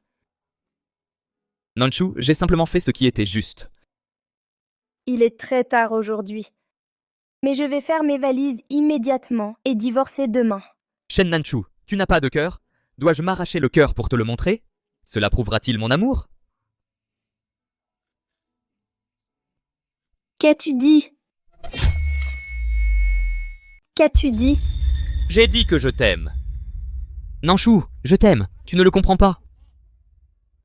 Nanchu, j'ai simplement fait ce qui était juste. Il est très tard aujourd'hui. Mais je vais faire mes valises immédiatement et divorcer demain. Shen Nanchu, tu n'as pas de cœur? Dois-je m'arracher le cœur pour te le montrer? Cela prouvera-t-il mon amour? Qu'as-tu dit? Qu'as-tu dit? J'ai dit que je t'aime. Nanchu, je t'aime. Tu ne le comprends pas.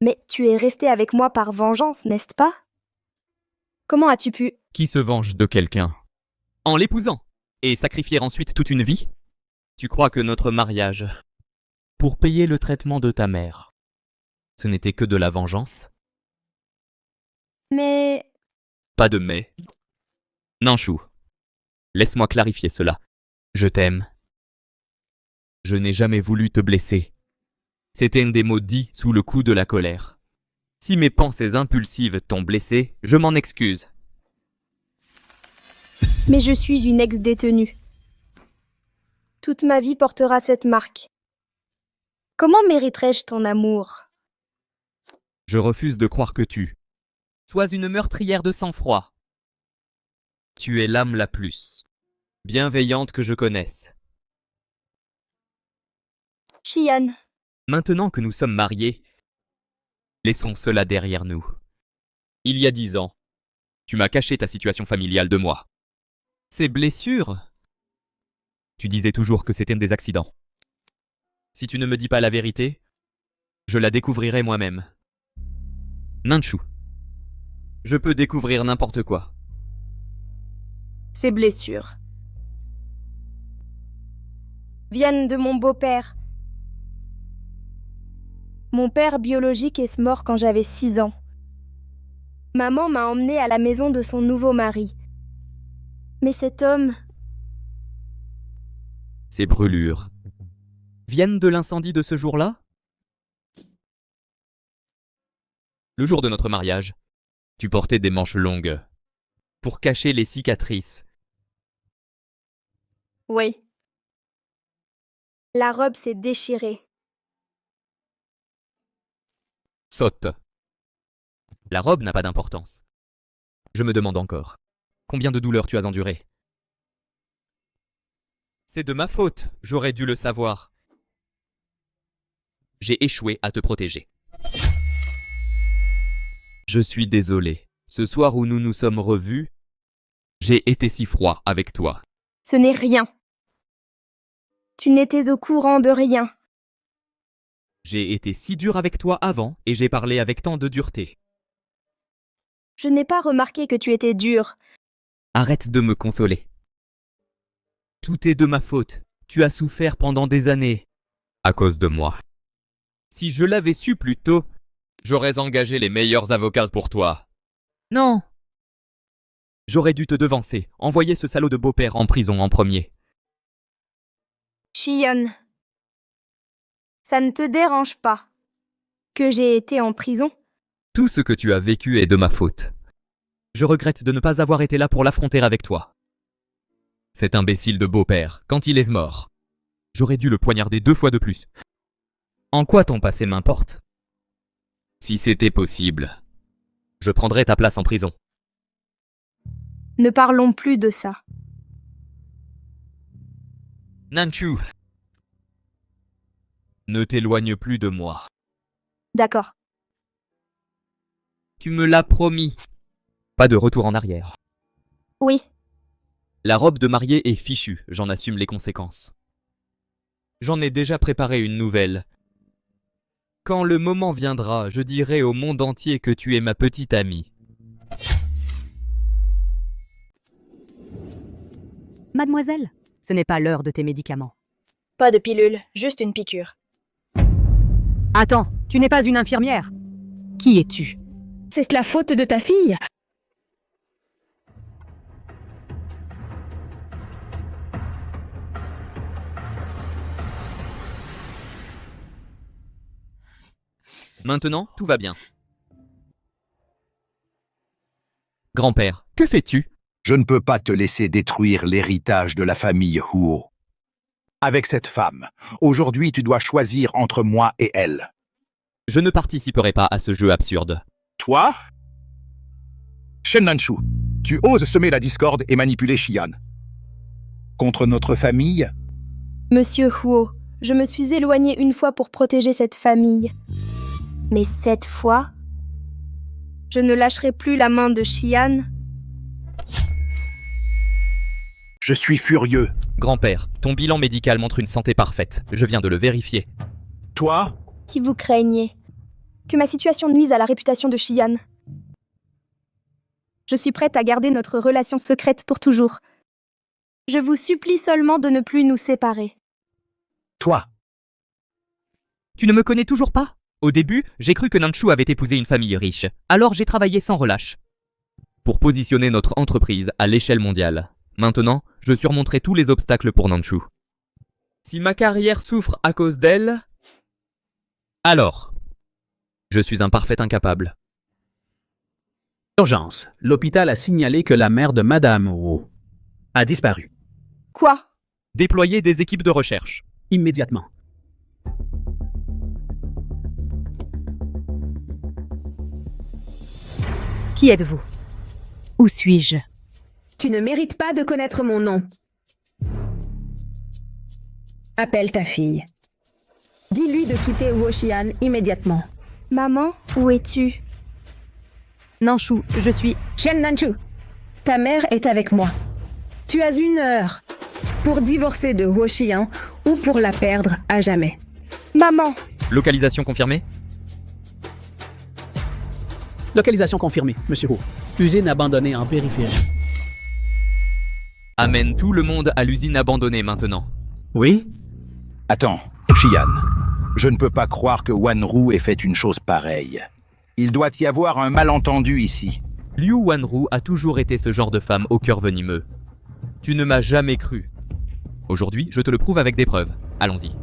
Mais tu es resté avec moi par vengeance, n'est-ce pas? Comment as-tu pu... Qui se venge de quelqu'un en l'épousant et sacrifier ensuite toute une vie? Tu crois que notre mariage, pour payer le traitement de ta mère, ce n'était que de la vengeance? Mais... Pas de mais. Nanshu, laisse-moi clarifier cela. Je t'aime. Je n'ai jamais voulu te blesser. C'était un des mots dits sous le coup de la colère. Si mes pensées impulsives t'ont blessé, je m'en excuse. Mais je suis une ex-détenue. Toute ma vie portera cette marque. Comment mériterais-je ton amour? Je refuse de croire que tu sois une meurtrière de sang-froid. Tu es l'âme la plus bienveillante que je connaisse. Xian, Maintenant que nous sommes mariés, laissons cela derrière nous. Il y a 10 ans, tu m'as caché ta situation familiale de moi. Ces blessures, tu disais toujours que c'était des accidents. Si tu ne me dis pas la vérité, je la découvrirai moi-même. Nanshu, je peux découvrir n'importe quoi. ces blessures viennent de mon beau-père. Mon père biologique est mort quand j'avais 6 ans. Maman m'a emmenée à la maison de son nouveau mari. Mais cet homme... Ces brûlures viennent de l'incendie de ce jour-là? Le jour de notre mariage, tu portais des manches longues pour cacher les cicatrices. Oui. La robe s'est déchirée. Sotte. La robe n'a pas d'importance. Je me demande encore, combien de douleurs tu as enduré? C'est de ma faute, j'aurais dû le savoir. J'ai échoué à te protéger. Je suis désolé. Ce soir où nous nous sommes revus, j'ai été si froid avec toi. Ce n'est rien. Tu n'étais au courant de rien. J'ai été si dur avec toi avant et j'ai parlé avec tant de dureté. Je n'ai pas remarqué que tu étais dur. Arrête de me consoler. Tout est de ma faute. Tu as souffert pendant des années. À cause de moi. Si je l'avais su plus tôt, j'aurais engagé les meilleurs avocats pour toi. Non. J'aurais dû te devancer, envoyer ce salaud de beau-père en prison en premier. Xian, ça ne te dérange pas que j'ai été en prison? Tout ce que tu as vécu est de ma faute. Je regrette de ne pas avoir été là pour l'affronter avec toi. Cet imbécile de beau-père, quand il est mort, j'aurais dû le poignarder 2 fois de plus. En quoi ton passé m'importe? Si c'était possible, je prendrais ta place en prison. Ne parlons plus de ça. Nanshu, ne t'éloigne plus de moi. D'accord. Tu me l'as promis. Pas de retour en arrière. Oui. La robe de mariée est fichue, j'en assume les conséquences. J'en ai déjà préparé une nouvelle. Quand le moment viendra, je dirai au monde entier que tu es ma petite amie. Mademoiselle, ce n'est pas l'heure de tes médicaments. Pas de pilule, juste une piqûre. Attends, tu n'es pas une infirmière. Qui es-tu? C'est la faute de ta fille. Maintenant, tout va bien. Grand-père, que fais-tu? Je ne peux pas te laisser détruire l'héritage de la famille Huo. Avec cette femme, aujourd'hui tu dois choisir entre moi et elle. Je ne participerai pas à ce jeu absurde. Toi? Shen Nanshu, tu oses semer la discorde et manipuler Xian. Contre notre famille? Monsieur Huo, je me suis éloignée une fois pour protéger cette famille. Mais cette fois, je ne lâcherai plus la main de Xian. Je suis furieux. Grand-père, ton bilan médical montre une santé parfaite. Je viens de le vérifier. Toi? Si vous craignez que ma situation nuise à la réputation de Xian, Je suis prête à garder notre relation secrète pour toujours. Je vous supplie seulement de ne plus nous séparer. Toi, Tu ne me connais toujours pas? Au début, j'ai cru que Nanchu avait épousé une famille riche. Alors j'ai travaillé sans relâche pour positionner notre entreprise à l'échelle mondiale. Maintenant, je surmonterai tous les obstacles pour Nanchu. Si ma carrière souffre à cause d'elle, alors je suis un parfait incapable. Urgence. L'hôpital a signalé que la mère de Madame Wu a disparu. Quoi? Déployer des équipes de recherche. Immédiatement. Qui êtes-vous? Où suis-je? Tu ne mérites pas de connaître mon nom. Appelle ta fille. Dis-lui de quitter Wuxian immédiatement. Maman, où es-tu? Nanchu, je suis... Shen Nanchu, ta mère est avec moi. Tu as 1 heure pour divorcer de Wuxian ou pour la perdre à jamais. Maman! Localisation confirmée? Localisation confirmée, Monsieur Wu. Usine abandonnée en périphérie. Amène tout le monde à l'usine abandonnée maintenant. Oui? attends, Xian. Je ne peux pas croire que Wanru ait fait une chose pareille. Il doit y avoir un malentendu ici. Liu Wanru a toujours été ce genre de femme au cœur venimeux. Tu ne m'as jamais cru. Aujourd'hui, je te le prouve avec des preuves. Allons-y.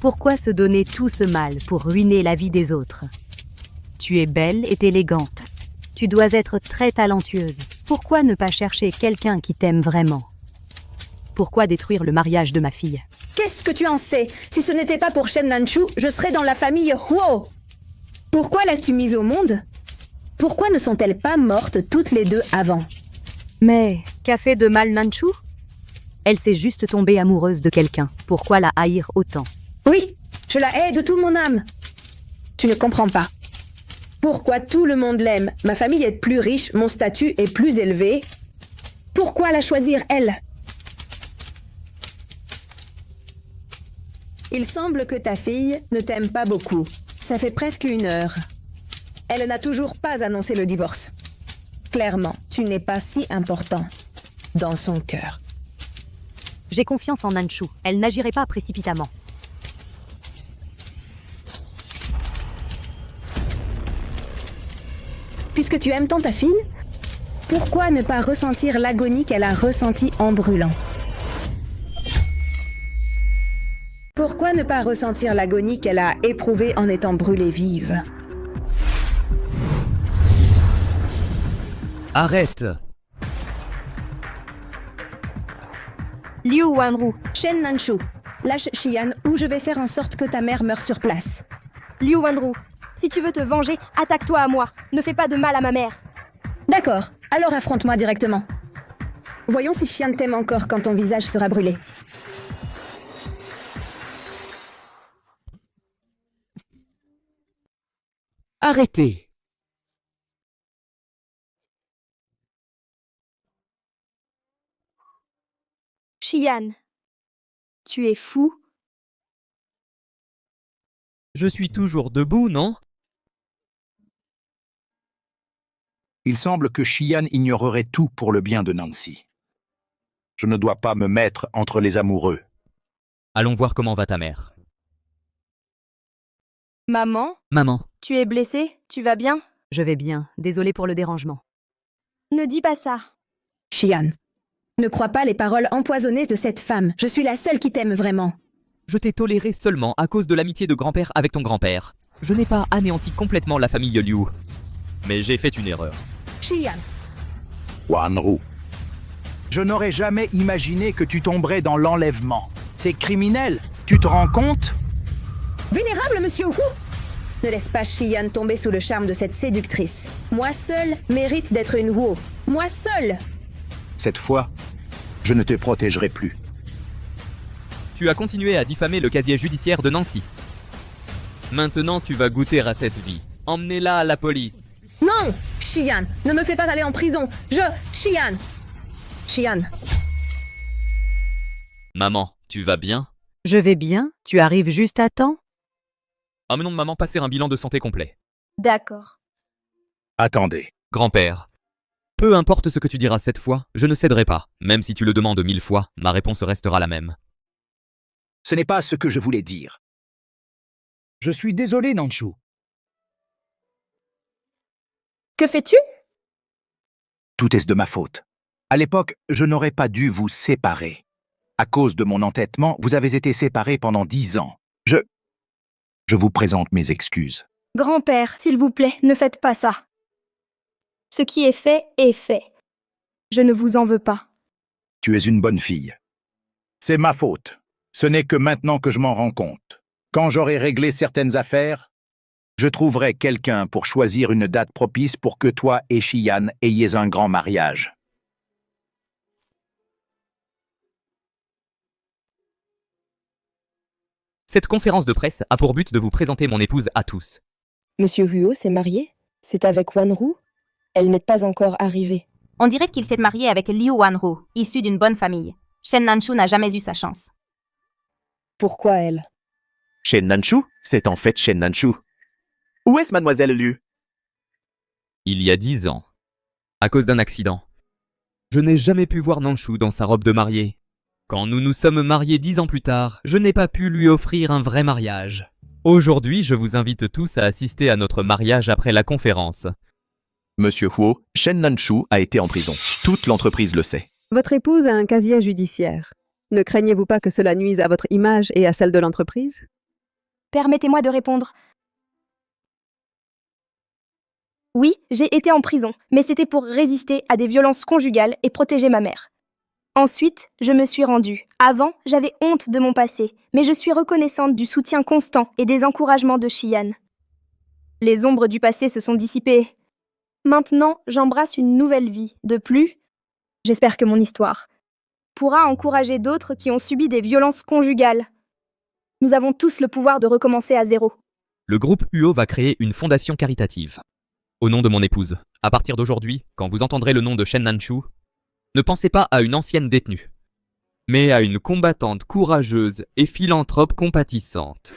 Pourquoi se donner tout ce mal pour ruiner la vie des autres? Tu es belle et élégante. Tu dois être très talentueuse. Pourquoi ne pas chercher quelqu'un qui t'aime vraiment? Pourquoi détruire le mariage de ma fille? Qu'est-ce que tu en sais? Si ce n'était pas pour Shen Nanchu, je serais dans la famille Huo. Pourquoi l'as-tu mise au monde? Pourquoi ne sont-elles pas mortes toutes les deux avant? Mais qu'a fait de mal Nanchu? Elle s'est juste tombée amoureuse de quelqu'un. Pourquoi la haïr autant? Oui, je la hais de toute mon âme. Tu ne comprends pas. Pourquoi tout le monde l'aime? Ma famille est plus riche, mon statut est plus élevé. Pourquoi la choisir, elle? Il semble que ta fille ne t'aime pas beaucoup. Ça fait presque 1 heure. Elle n'a toujours pas annoncé le divorce. Clairement, tu n'es pas si important dans son cœur. J'ai confiance en Nanchu. Elle n'agirait pas précipitamment. Puisque tu aimes tant ta fille, pourquoi ne pas ressentir l'agonie qu'elle a ressentie en brûlant? Pourquoi ne pas ressentir l'agonie qu'elle a éprouvée en étant brûlée vive? Arrête! Liu Wanru. Shen Nanchu, lâche Xian ou je vais faire en sorte que ta mère meure sur place. Liu Wanru. Si tu veux te venger, attaque-toi à moi. Ne fais pas de mal à ma mère. D'accord, alors affronte-moi directement. Voyons si Xian t'aime encore quand ton visage sera brûlé. Arrêtez! Xian, tu es fou? Je suis toujours debout, non? Il semble que Xian ignorerait tout pour le bien de Nancy. Je ne dois pas me mettre entre les amoureux. Allons voir comment va ta mère. Maman? Maman. Tu es blessée? Tu vas bien? Je vais bien. Désolée pour le dérangement. Ne dis pas ça. Xian, ne crois pas les paroles empoisonnées de cette femme. Je suis la seule qui t'aime vraiment. Je t'ai toléré seulement à cause de l'amitié de grand-père avec ton grand-père. Je n'ai pas anéanti complètement la famille Liu. Mais j'ai fait une erreur. Xian. Wanru. Je n'aurais jamais imaginé que tu tomberais dans l'enlèvement. C'est criminel, tu te rends compte? Vénérable Monsieur Wu, ne laisse pas Xian tomber sous le charme de cette séductrice. Moi seule mérite d'être une Wu. Moi seule. Cette fois, je ne te protégerai plus. Tu as continué à diffamer le casier judiciaire de Nancy. Maintenant, tu vas goûter à cette vie. Emmenez-la à la police. Non, Xian, ne me fais pas aller en prison. Xian. Xian. Maman, tu vas bien? Je vais bien. Tu arrives juste à temps? Amenons maman passer un bilan de santé complet. D'accord. Attendez. Grand-père. Peu importe ce que tu diras cette fois, je ne céderai pas. Même si tu le demandes 1000 fois, ma réponse restera la même. Ce n'est pas ce que je voulais dire. Je suis désolé, Nanchu. Que fais-tu? Tout est de ma faute. À l'époque, je n'aurais pas dû vous séparer. À cause de mon entêtement, vous avez été séparés pendant 10 ans. Je vous présente mes excuses. Grand-père, s'il vous plaît, ne faites pas ça. Ce qui est fait est fait. Je ne vous en veux pas. Tu es une bonne fille. C'est ma faute. Ce n'est que maintenant que je m'en rends compte. Quand j'aurai réglé certaines affaires, je trouverai quelqu'un pour choisir une date propice pour que toi et Shiyan ayez un grand mariage. Cette conférence de presse a pour but de vous présenter mon épouse à tous. Monsieur Huo s'est marié? C'est avec Wanru? Elle n'est pas encore arrivée. On dirait qu'il s'est marié avec Liu Wanru, issu d'une bonne famille. Shen Nanshu n'a jamais eu sa chance. Pourquoi elle? Shen Nanshu, c'est en fait Shen Nanshu. Où est-ce mademoiselle Liu? Il y a 10 ans, à cause d'un accident. Je n'ai jamais pu voir Nanshu dans sa robe de mariée. Quand nous nous sommes mariés 10 ans plus tard, je n'ai pas pu lui offrir un vrai mariage. Aujourd'hui, je vous invite tous à assister à notre mariage après la conférence. Monsieur Huo, Shen Nanshu a été en prison. Toute l'entreprise le sait. Votre épouse a un casier judiciaire. Ne craignez-vous pas que cela nuise à votre image et à celle de l'entreprise? Permettez-moi de répondre. Oui, j'ai été en prison, mais c'était pour résister à des violences conjugales et protéger ma mère. Ensuite, je me suis rendue. Avant, j'avais honte de mon passé, mais je suis reconnaissante du soutien constant et des encouragements de Shiyan. Les ombres du passé se sont dissipées. Maintenant, j'embrasse une nouvelle vie. De plus, j'espère que mon histoire pourra encourager d'autres qui ont subi des violences conjugales. Nous avons tous le pouvoir de recommencer à zéro. Le groupe UO va créer une fondation caritative. Au nom de mon épouse, à partir d'aujourd'hui, quand vous entendrez le nom de Shen Nanshu, ne pensez pas à une ancienne détenue, mais à une combattante courageuse et philanthrope compatissante.